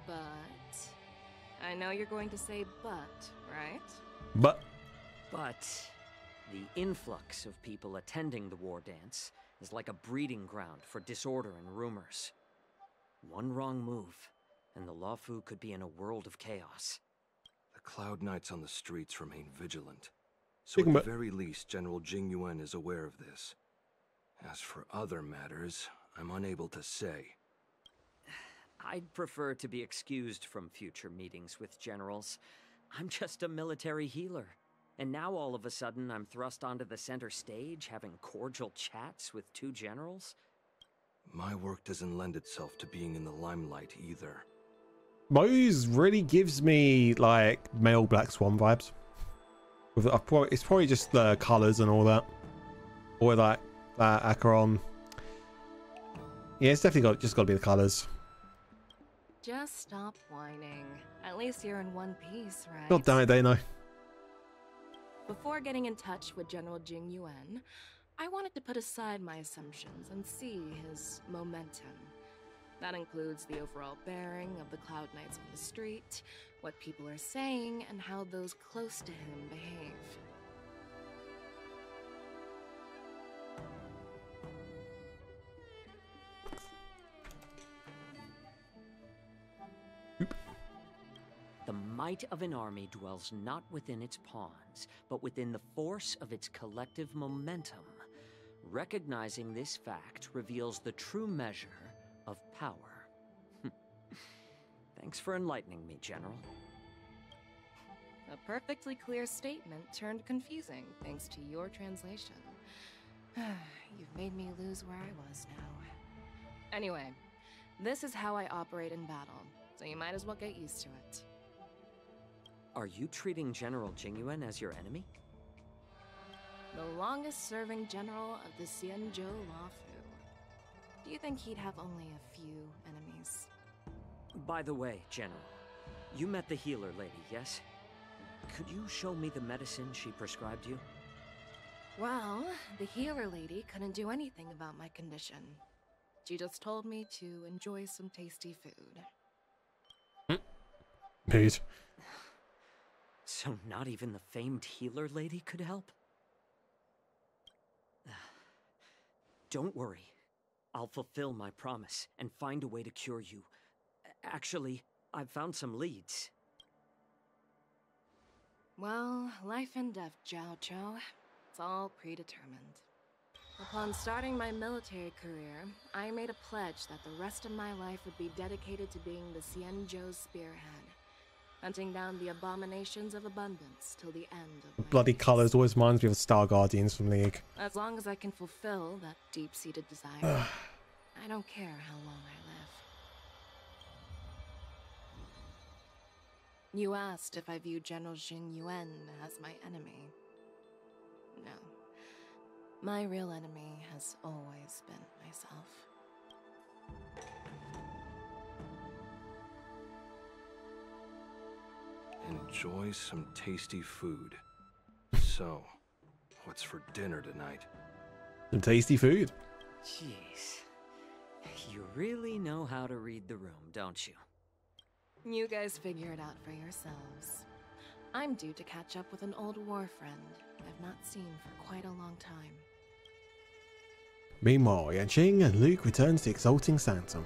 But... I know you're going to say but, right? But the influx of people attending the Wardance is like a breeding ground for disorder and rumors. One wrong move, and the Luofu could be in a world of chaos. The Cloud Knights on the streets remain vigilant. So at the very least, General Jingyuan is aware of this. As for other matters, I'm unable to say. I'd prefer to be excused from future meetings with generals. I'm just a military healer. And now all of a sudden I'm thrust onto the center stage having cordial chats with two generals? My work doesn't lend itself to being in the limelight either. Mose really gives me like male Black Swan vibes. With it's probably just the colors and all that, or like that Acheron. Yeah, it's definitely just got to be the colors. Just stop whining. At least you're in one piece, right? God damn it, they know. Before getting in touch with General Jingyuan, I wanted to put aside my assumptions and see his momentum. That includes the overall bearing of the Cloud Knights on the street, what people are saying, and how those close to him behave. The might of an army dwells not within its pawns, but within the force of its collective momentum. Recognizing this fact reveals the true measure of power. Thanks for enlightening me, General. A perfectly clear statement turned confusing thanks to your translation. You've made me lose where I was now. Anyway, this is how I operate in battle, so you might as well get used to it. Are you treating General Jingyuan as your enemy? The longest-serving general of the Xianzhou Luofu. Do you think he'd have only a few enemies? By the way, General, you met the healer lady, yes? Could you show me the medicine she prescribed you? Well, the healer lady couldn't do anything about my condition. She just told me to enjoy some tasty food. Mood. So not even the famed healer lady could help? Don't worry. I'll fulfill my promise and find a way to cure you. Actually, I've found some leads. Well, life and death, Jiao Chou. It's all predetermined. Upon starting my military career, I made a pledge that the rest of my life would be dedicated to being the Xianzhou's spearhead, hunting down the abominations of abundance till the end of my Bloody colours always reminds me of Star Guardians from League. As long as I can fulfill that deep-seated desire, I don't care how long I live. You asked if I view General Jing Yuan as my enemy. No. My real enemy has always been myself. Enjoy some tasty food. So, what's for dinner tonight? Some tasty food. Jeez. You really know how to read the room, don't you? You guys figure it out for yourselves. I'm due to catch up with an old war friend I've not seen for quite a long time. Meanwhile, Yanqing and Luke return to the Exalting Sanctum.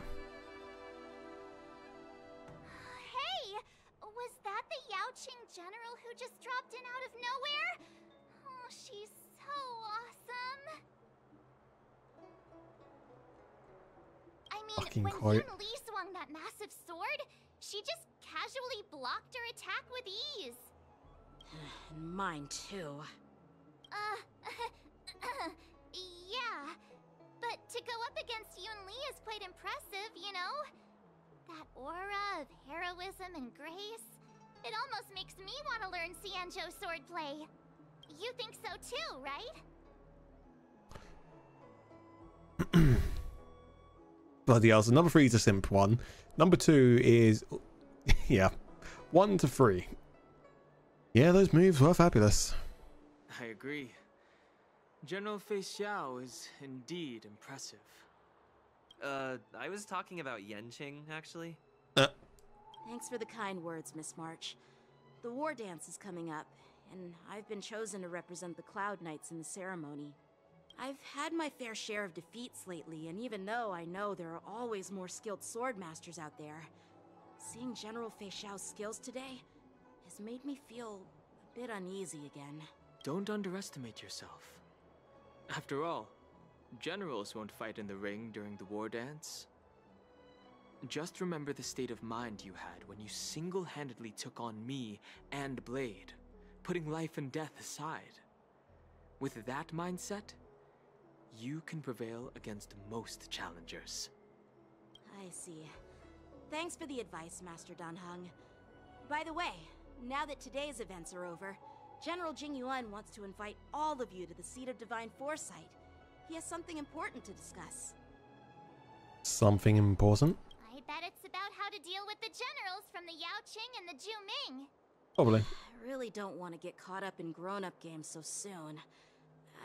Hey! Was that the Yaoqing general who just dropped in out of nowhere? Oh, she's so awesome! I mean, when Yun Li swung that massive sword, she just casually blocked her attack with ease. And mine too. Yeah. But to go up against Yun Li is quite impressive, you know? That aura of heroism and grace. It almost makes me want to learn Xianzhou swordplay. You think so too, right? Bloody hell, so number 3 is a simp one. Number 2 is... yeah. 1 to 3. Yeah, those moves were fabulous. I agree. General Fei Xiao is indeed impressive. I was talking about Yanqing, actually. Thanks for the kind words, Miss March. The Wardance is coming up, and I've been chosen to represent the Cloud Knights in the ceremony. I've had my fair share of defeats lately, and even though I know there are always more skilled sword masters out there, seeing General Fei Xiao's skills today has made me feel a bit uneasy again. Don't underestimate yourself. After all, generals won't fight in the ring during the war dance. Just remember the state of mind you had when you single-handedly took on me and Blade, putting life and death aside. With that mindset, you can prevail against most challengers. I see. Thanks for the advice, Master Danheng. By the way, now that today's events are over, General Jing Yuan wants to invite all of you to the Seat of Divine Foresight. He has something important to discuss. Something important? I bet it's about how to deal with the generals from the Yaoqing and the Zhu Ming. Probably. I really don't want to get caught up in grown-up games so soon.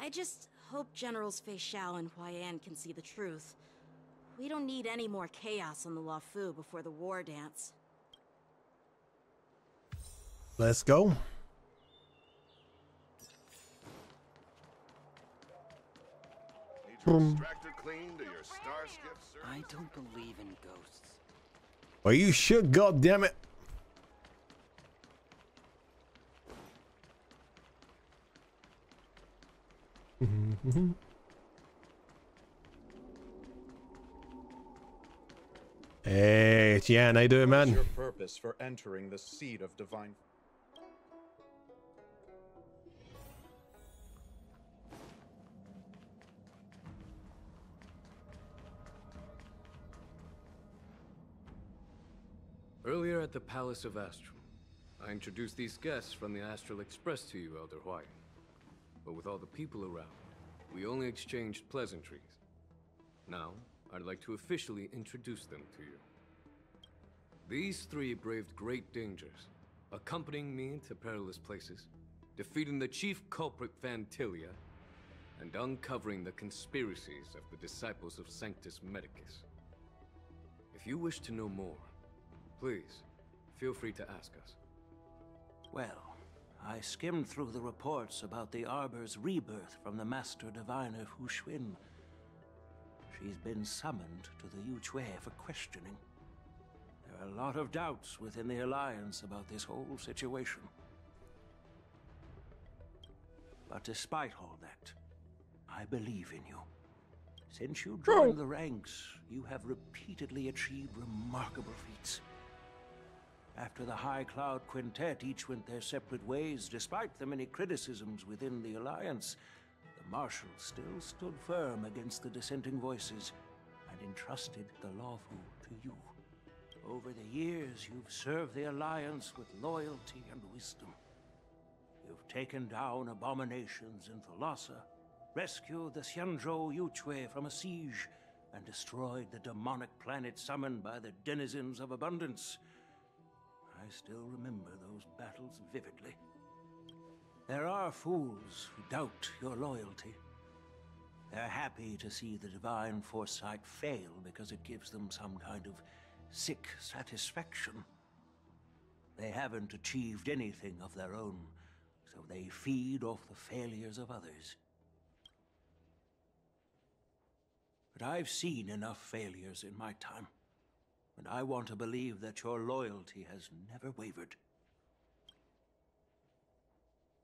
I just hope Generals Fei Xiao and Huaiyan can see the truth. We don't need any more chaos on the Luofu before the war dance. Let's go. I don't believe in ghosts. Well, you should, goddammit. Hey, Tian, how you doing, man? What's your purpose for entering the Seat of Divine? Earlier at the Palace of Astral, I introduced these guests from the Astral Express to you, Elder Huai. But with all the people around, we only exchanged pleasantries. Now, I'd like to officially introduce them to you. These three braved great dangers, accompanying me to perilous places, defeating the chief culprit Vantilia, and uncovering the conspiracies of the disciples of Sanctus Medicus. If you wish to know more, please, feel free to ask us. Well, I skimmed through the reports about the Arbor's rebirth from the Master Diviner Fu Xuan. She's been summoned to the Yuchue for questioning. There are a lot of doubts within the Alliance about this whole situation. But despite all that, I believe in you. Since you joined the ranks, you have repeatedly achieved remarkable feats. After the High Cloud Quintet each went their separate ways, despite the many criticisms within the Alliance, the Marshal still stood firm against the dissenting voices and entrusted the Lawfu to you. Over the years, you've served the Alliance with loyalty and wisdom. You've taken down abominations in Thalassa, rescued the Xianzhou Yuchue from a siege, and destroyed the demonic planet summoned by the denizens of abundance. I still remember those battles vividly. There are fools who doubt your loyalty. They're happy to see the divine foresight fail because it gives them some kind of sick satisfaction. They haven't achieved anything of their own, so they feed off the failures of others. But I've seen enough failures in my time, and I want to believe that your loyalty has never wavered.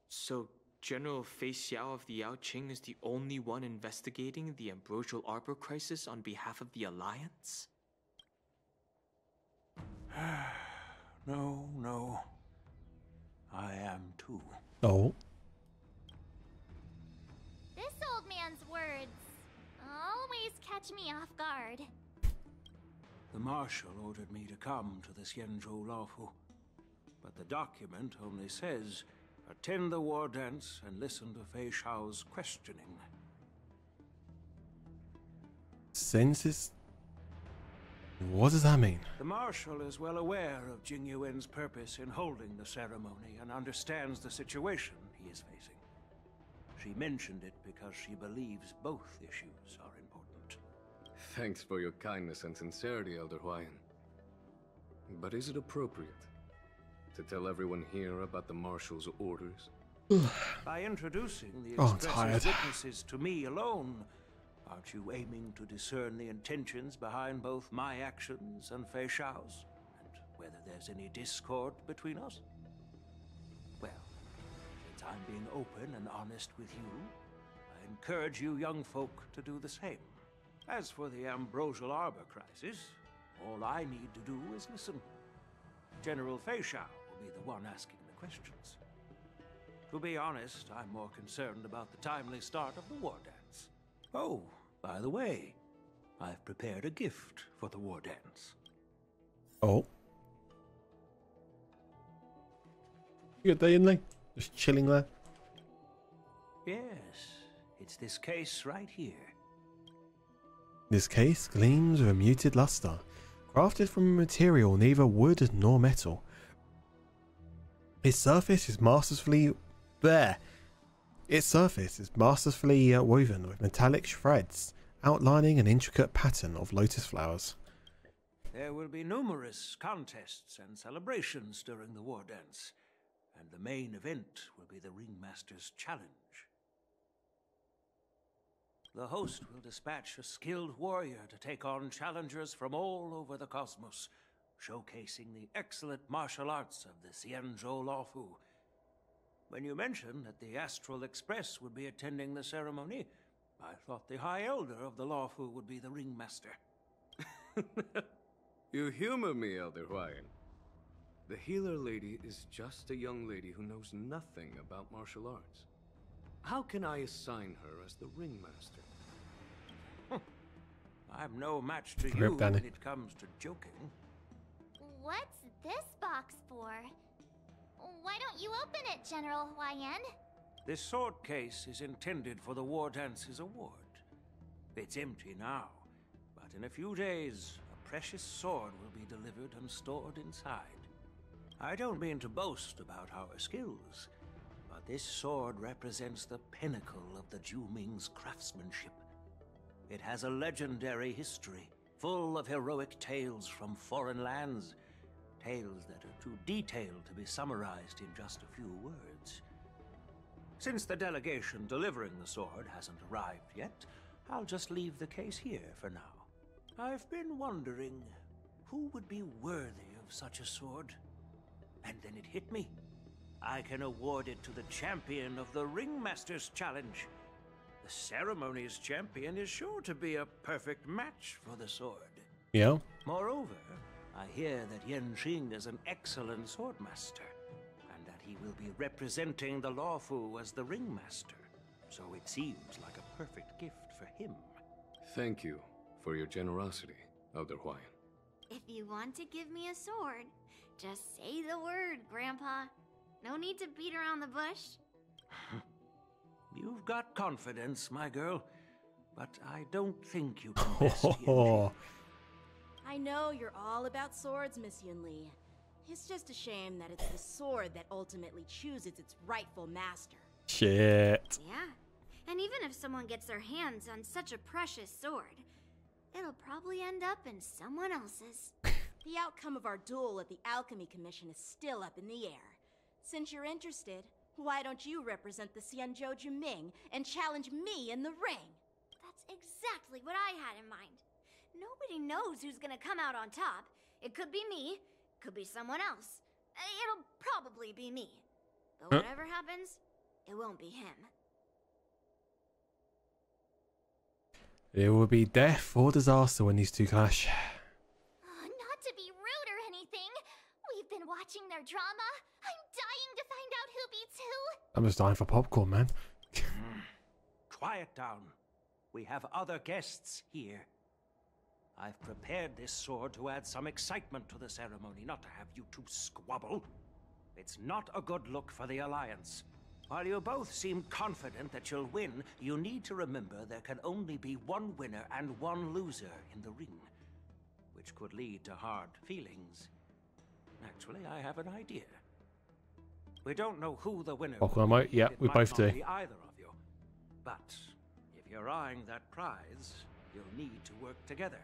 So, General Fei Xiao of the Yaoqing is the only one investigating the Ambrosial Arbor crisis on behalf of the Alliance? No. I am too. Oh. This old man's words always catch me off guard. The Marshal ordered me to come to the Xianzhou Lawfu, but the document only says, attend the Wardance and listen to Fei Xiao's questioning. Census? What does that mean? The Marshal is well aware of Jing Yuan's purpose in holding the ceremony and understands the situation he is facing. She mentioned it because she believes both issues are important. Thanks for your kindness and sincerity, Elder Huayan. But is it appropriate to tell everyone here about the Marshal's orders? By introducing the expressive witnesses to me alone, aren't you aiming to discern the intentions behind both my actions and Fei Xiao's, and whether there's any discord between us? Well, since I'm being open and honest with you, I encourage you young folk to do the same. As for the Ambrosial Arbor crisis, all I need to do is listen. General Fei Xiao will be the one asking the questions. To be honest, I'm more concerned about the timely start of the Wardance. Oh, by the way, I've prepared a gift for the Wardance. Oh. You good there, Yinli? Just chilling there? Yes, it's this case right here. This case gleams with a muted luster, crafted from a material neither wood nor metal. Its surface is masterfully woven with metallic threads, outlining an intricate pattern of lotus flowers. There will be numerous contests and celebrations during the Wardance, and the main event will be the Ringmaster's Challenge. The host will dispatch a skilled warrior to take on challengers from all over the cosmos, showcasing the excellent martial arts of the Xianzhou Lawfu. When you mentioned that the Astral Express would be attending the ceremony, I thought the High Elder of the Lawfu would be the Ringmaster. You humor me, Elder Huayan. The healer lady is just a young lady who knows nothing about martial arts. How can I assign her as the Ringmaster? I'm no match to you when it comes to joking. What's this box for? Why don't you open it, General Huayan? This sword case is intended for the Wardance's award. It's empty now, but in a few days, a precious sword will be delivered and stored inside. I don't mean to boast about our skills, but This sword represents the pinnacle of the Juming's craftsmanship. It has a legendary history, full of heroic tales from foreign lands. Tales that are too detailed to be summarized in just a few words. Since the delegation delivering the sword hasn't arrived yet, I'll just leave the case here for now. I've been wondering who would be worthy of such a sword. And then it hit me. I can award it to the champion of the Ringmaster's Challenge. The ceremony's champion is sure to be a perfect match for the sword. Yeah. Moreover, I hear that Yanqing is an excellent swordmaster, and that he will be representing the Luofu as the Ringmaster. So it seems like a perfect gift for him. Thank you for your generosity, Elder Huayan. If you want to give me a sword, just say the word, Grandpa. No need to beat around the bush. You've got confidence, my girl, but I don't think you can best I know you're all about swords, Miss Yunli. It's just a shame that it's the sword that ultimately chooses its rightful master. Shit. Yeah, and even if someone gets their hands on such a precious sword, it'll probably end up in someone else's. The outcome of our duel at the Alchemy Commission is still up in the air. Since you're interested, why don't you represent the Xianzhou Juming and challenge me in the ring? That's exactly what I had in mind. Nobody knows who's gonna come out on top. It could be me, could be someone else. It'll probably be me. But whatever happens, it won't be him. It will be death or disaster when these two clash. Not to be rude or anything. We've been watching their drama. I'm dying to find out who beats who. I'm just dying for popcorn, man. Quiet down. We have other guests here. I've prepared this sword to add some excitement to the ceremony, not to have you two squabble. It's not a good look for the Alliance. While you both seem confident that you'll win, you need to remember there can only be one winner and one loser in the ring, which could lead to hard feelings. Actually, I have an idea. We don't know who the winner is. Yeah, we both do. Be either of you. But if you're eyeing that prize, you'll need to work together.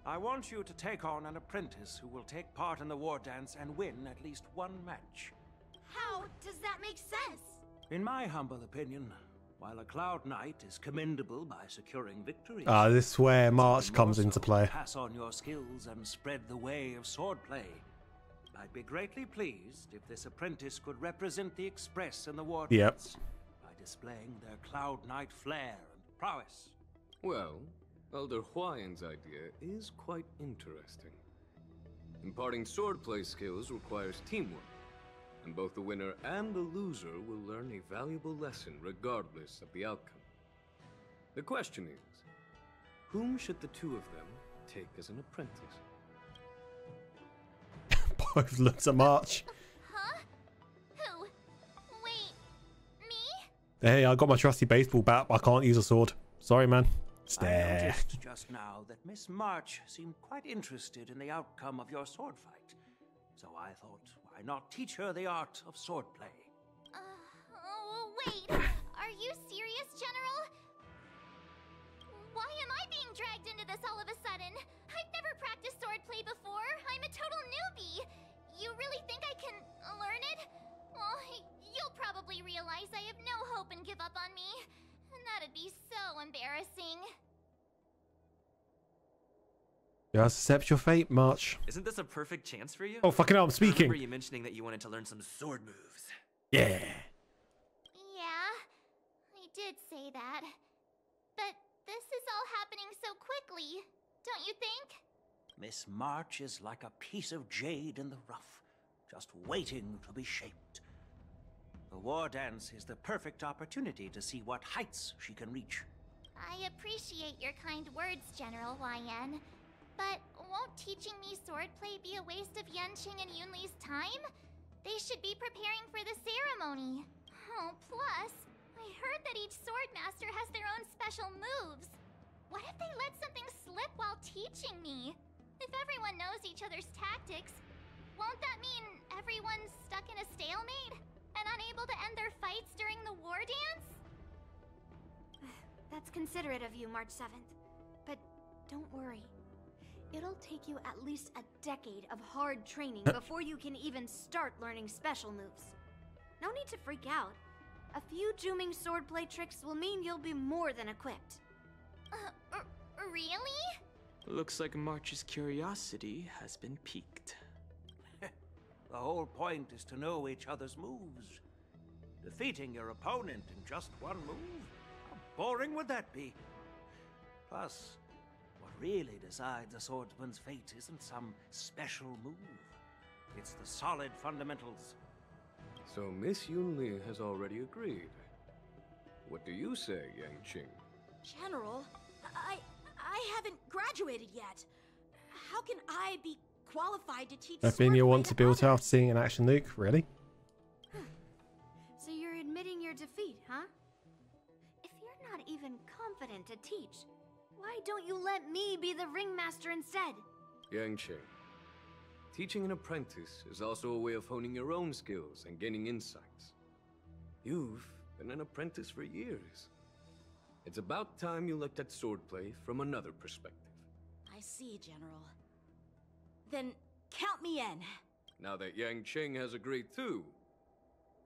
I want you to take on an apprentice who will take part in the war dance and win at least one match. How does that make sense? In my humble opinion, while a Cloud Knight is commendable by securing victories, This is where March comes into play. Pass on your skills and spread the way of swordplay. I'd be greatly pleased if this apprentice could represent the Express in the war dance by displaying their Cloud Knight flair and prowess. Well, Elder Huayan's idea is quite interesting. Imparting swordplay skills requires teamwork, and both the winner and the loser will learn a valuable lesson regardless of the outcome. The question is, whom should the two of them take as an apprentice? Both looked at March. Huh? Who? Wait, me? Hey, I got my trusty baseball bat, but I can't use a sword. Sorry, man. I noticed just now that Miss March seemed quite interested in the outcome of your sword fight. So I thought, why not teach her the art of swordplay? Wait. Are you serious, General? Why am I being dragged into this all of a sudden? I've never practiced swordplay before. I'm a total newbie. You really think I can learn it? Well, you'll probably realize I have no hope and give up on me. And that'd be so embarrassing. You accept your fate, March. Isn't this a perfect chance for you? Oh, fucking hell, I'm speaking. I remember you mentioning that you wanted to learn some sword moves. Yeah. Yeah, I did say that. But this is all happening so quickly, don't you think? Miss March is like a piece of jade in the rough, just waiting to be shaped. The war dance is the perfect opportunity to see what heights she can reach. I appreciate your kind words, General Huayan. But won't teaching me swordplay be a waste of Yanqing and Yunli's time? They should be preparing for the ceremony. Oh, plus, I heard that each swordmaster has their own special moves. What if they let something slip while teaching me? If everyone knows each other's tactics, won't that mean everyone's stuck in a stalemate? and unable to end their fights during the war dance? That's considerate of you, March 7th. But don't worry. It'll take you at least a decade of hard training before you can even start learning special moves. No need to freak out. A few Juming swordplay tricks will mean you'll be more than equipped. Really? Looks like March's curiosity has been piqued. The whole point is to know each other's moves. Defeating your opponent in just one move? How boring would that be? Plus, what really decides a swordsman's fate isn't some special move. It's the solid fundamentals. So Miss Yunli has already agreed. What do you say, Yang Qing? General, I haven't graduated yet. How can I be qualified to teach A thing you want to build after seeing an action Luke? Really? So you're admitting your defeat, huh? If you're not even confident to teach, why don't you let me be the ringmaster instead? Yang Qing, teaching an apprentice is also a way of honing your own skills and gaining insights. You've been an apprentice for years. It's about time you looked at swordplay from another perspective. I see, General. Then count me in. Now that Yang Qing has agreed too,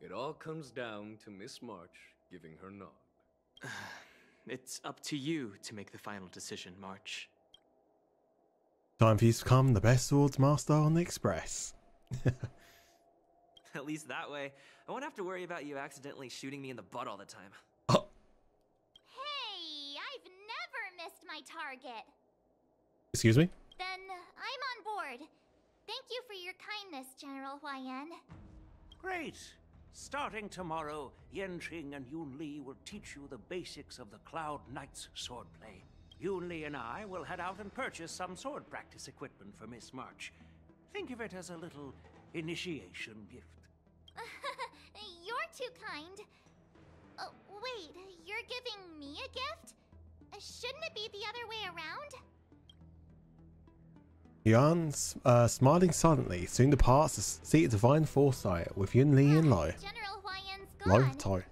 it all comes down to Miss March giving her nod. It's up to you to make the final decision, March. Time for you to become the best swords master on the Express. At least that way, I won't have to worry about you accidentally shooting me in the butt all the time. Hey, I've never missed my target. Excuse me? Then I'm on board. Thank you for your kindness, General Huayan. Great! Starting tomorrow, Yanqing and Yunli will teach you the basics of the Cloud Knight's swordplay. Yunli and I will head out and purchase some sword practice equipment for Miss March. Think of it as a little initiation gift. You're too kind. Wait, you're giving me a gift? Shouldn't it be the other way around? Yuan, smiling silently, soon departs to seek divine foresight with Yunli and Lo. General Huayan's Lo, gone. Tai.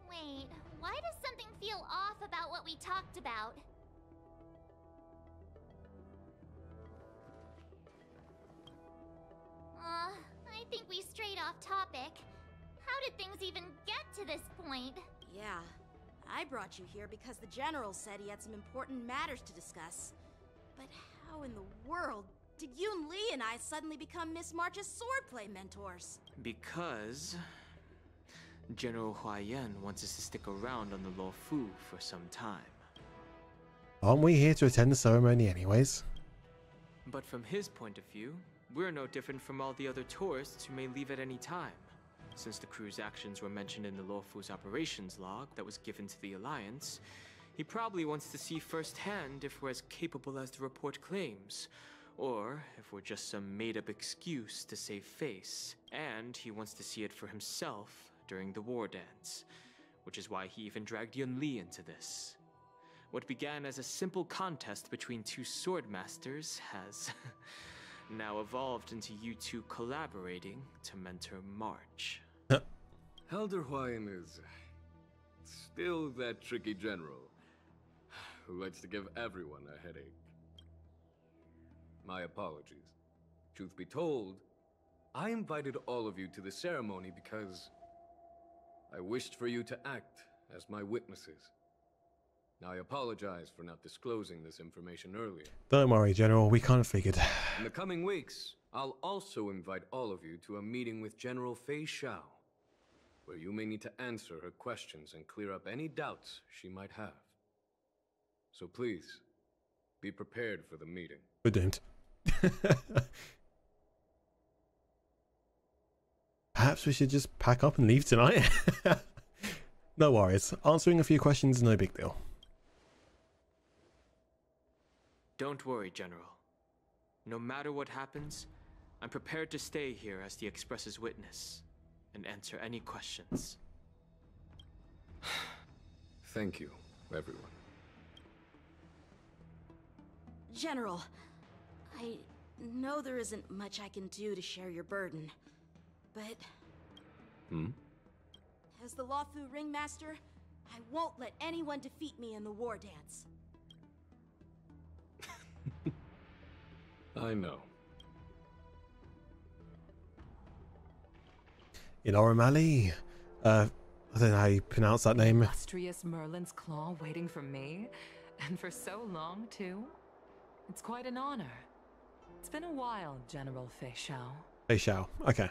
Wait, why does something feel off about what we talked about? I think we strayed off topic. How did things even get to this point? Yeah, I brought you here because the General said he had some important matters to discuss. But how in the world did Yunli and I suddenly become Miss March's swordplay mentors? Because General Huayan wants us to stick around on the Luofu for some time. Aren't we here to attend the ceremony anyways? But from his point of view, we're no different from all the other tourists who may leave at any time. Since the crew's actions were mentioned in the Luofu's operations log that was given to the Alliance, he probably wants to see firsthand if we're as capable as the report claims, or if we're just some made-up excuse to save face. And he wants to see it for himself during the war dance, which is why he even dragged Yunli into this. What began as a simple contest between two sword masters has now evolved into you two collaborating to mentor March. Elder Huayan is still that tricky general who likes to give everyone a headache. My apologies. Truth be told, I invited all of you to the ceremony because I wished for you to act as my witnesses. Now I apologize for not disclosing this information earlier. Don't worry, General, we kind of figured. In the coming weeks, I'll also invite all of you to a meeting with General Fei Xiao, where you may need to answer her questions and clear up any doubts she might have. So please, be prepared for the meeting. We didn't. Perhaps we should just pack up and leave tonight. No worries. Answering a few questions is no big deal. Don't worry, General. No matter what happens, I'm prepared to stay here as the Express's witness and answer any questions. Thank you, everyone. General, I know there isn't much I can do to share your burden, but As the Lawfu Ringmaster, I won't let anyone defeat me in the war dance. I know. In Oromali, I don't know how you pronounce that name. Illustrious Merlin's claw waiting for me, and for so long too. It's quite an honor. It's been a while, General Fei Shao. Fei Shao, okay.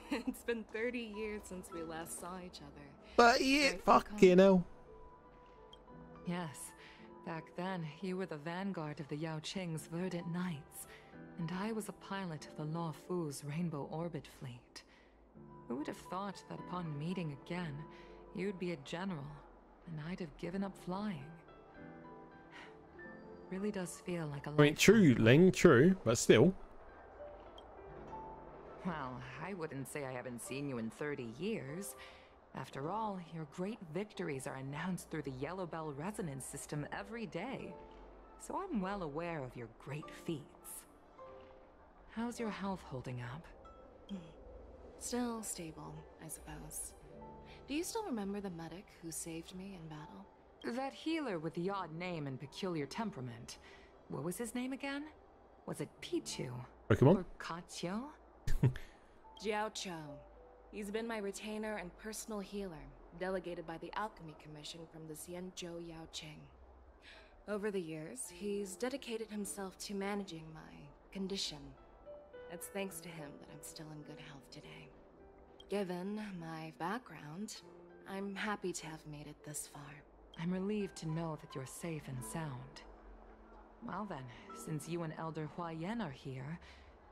It's been 30 years since we last saw each other. But yeah, fucking hell. Yes, back then you were the vanguard of the Yao Qing's Verdant Knights, and I was a pilot of the Law Fu's Rainbow Orbit fleet. Who would have thought that upon meeting again, you'd be a general, and I'd have given up flying? Really does feel like a I mean, true, Ling, true, but still. Well, I wouldn't say I haven't seen you in 30 years. After all, your great victories are announced through the Yellow Bell resonance system every day. So I'm well aware of your great feats. How's your health holding up? Still stable, I suppose. Do you still remember the medic who saved me in battle? That healer with the odd name and peculiar temperament. What was his name again? Was it Pichu? Pokemon? Or Kachio? Jiao Chou. He's been my retainer and personal healer, delegated by the Alchemy Commission from the Xianzhou Yao Qing. Over the years, he's dedicated himself to managing my condition. It's thanks to him that I'm still in good health today. Given my background, I'm happy to have made it this far. I'm relieved to know that you're safe and sound. Well then, since you and Elder Huayan are here,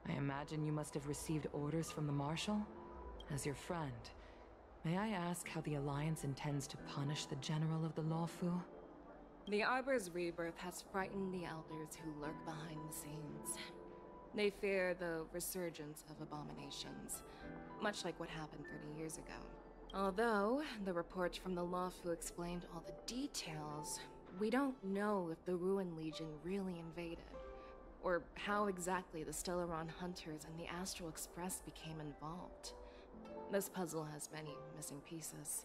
I imagine you must have received orders from the Marshal? As your friend, may I ask how the Alliance intends to punish the General of the Lawfu? The Arbor's rebirth has frightened the Elders who lurk behind the scenes. They fear the resurgence of abominations, much like what happened 30 years ago. Although the report from the Lawfu explained all the details, we don't know if the Ruin Legion really invaded, or how exactly the Stellaron Hunters and the Astral Express became involved. This puzzle has many missing pieces.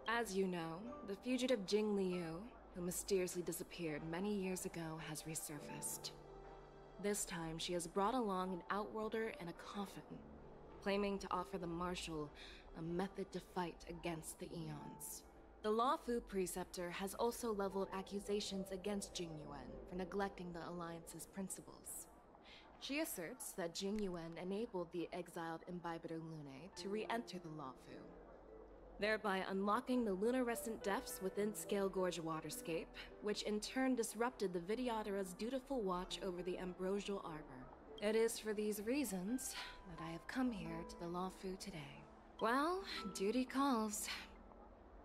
As you know, the fugitive Jing Liu, who mysteriously disappeared many years ago, has resurfaced. This time, she has brought along an Outworlder and a coffin, claiming to offer the Marshal a method to fight against the Eons. The Lawfu Preceptor has also leveled accusations against Jing Yuan for neglecting the Alliance's principles. She asserts that Jing Yuan enabled the exiled Imbibitor Lunae to re-enter the Lawfu, thereby unlocking the lunarescent depths within Scale Gorge waterscape, which in turn disrupted the Vidyadhara's dutiful watch over the Ambrosial Arbor. It is for these reasons that I have come here to the Lawfu today. Well, duty calls.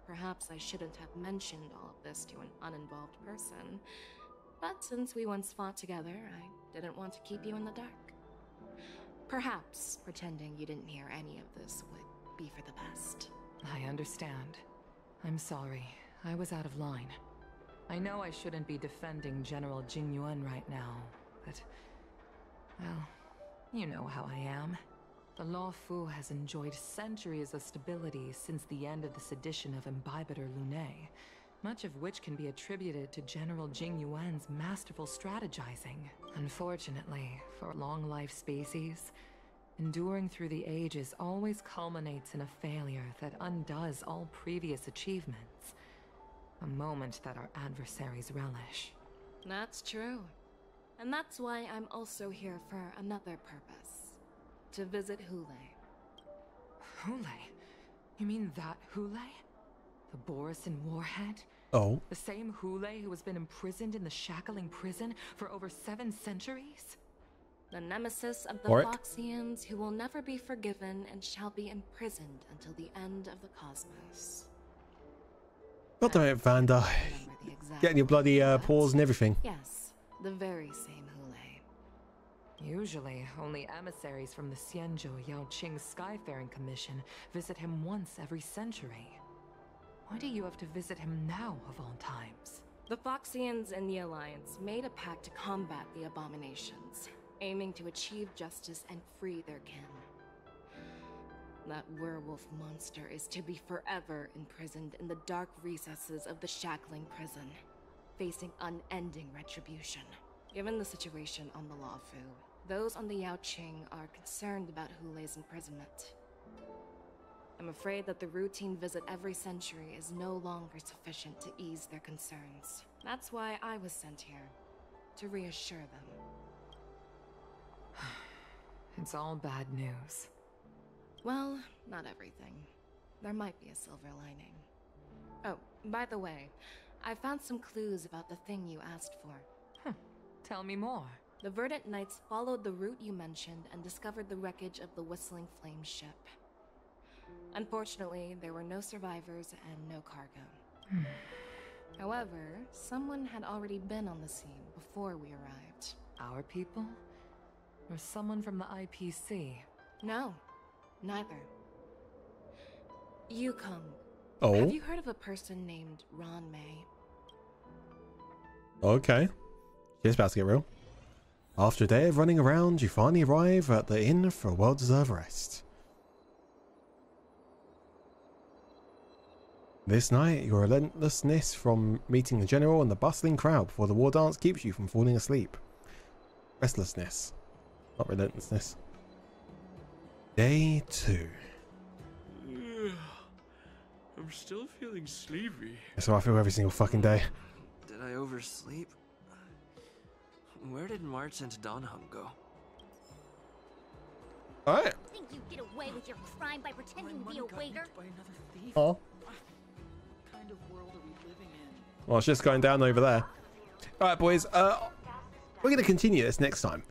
Perhaps I shouldn't have mentioned all of this to an uninvolved person, but since we once fought together, I didn't want to keep you in the dark. Perhaps pretending you didn't hear any of this would be for the best. I understand. I'm sorry. I was out of line. I know I shouldn't be defending General Jing Yuan right now, but... well, you know how I am. The Lawfu has enjoyed centuries of stability since the end of the sedition of Imbibitor Lunae, much of which can be attributed to General Jing Yuan's masterful strategizing. Unfortunately, for long-life species, enduring through the ages always culminates in a failure that undoes all previous achievements. A moment that our adversaries relish. That's true. And that's why I'm also here for another purpose. To visit Hule. Hule? You mean that Hule? The Borisin Warhead? Oh. The same Hule who has been imprisoned in the Shackling prison for over 7 centuries? The nemesis of the Warwick? Foxians who will never be forgiven and shall be imprisoned until the end of the cosmos. God damn it, Vanda. Getting your bloody paws and everything. Yes, the very same Hule. Usually, only emissaries from the Xianzhou Yao Qing Skyfaring Commission visit him once every century. Why do you have to visit him now, of all times? The Foxians and the Alliance made a pact to combat the abominations, aiming to achieve justice and free their kin. That werewolf monster is to be forever imprisoned in the dark recesses of the shackling prison, facing unending retribution. Given the situation on the Luofu, those on the Yaoqing are concerned about Hulei's imprisonment. I'm afraid that the routine visit every century is no longer sufficient to ease their concerns. That's why I was sent here, to reassure them. It's all bad news. Well, not everything. There might be a silver lining. Oh, by the way, I found some clues about the thing you asked for. Tell me more. The Verdant Knights followed the route you mentioned and discovered the wreckage of the Whistling Flame ship. Unfortunately, there were no survivors and no cargo. However, someone had already been on the scene before we arrived. Our people? Or someone from the IPC? No, neither. Yukong. Oh. Have you heard of a person named Ron May? Okay. It's about to get real. After a day of running around, you finally arrive at the inn for a well-deserved rest. This night, your relentlessness from meeting the general and the bustling crowd before the war dance keeps you from falling asleep. Restlessness, not relentlessness. Day 2. I'm still feeling sleepy. That's how I feel every single fucking day. Did I oversleep? Where did March and Donham go? Alright. Think you get away with your crime by pretending to be a waiter? Oh. Kind of world are we living in? Well, it's just going down over there. Alright, boys. We're going to continue this next time.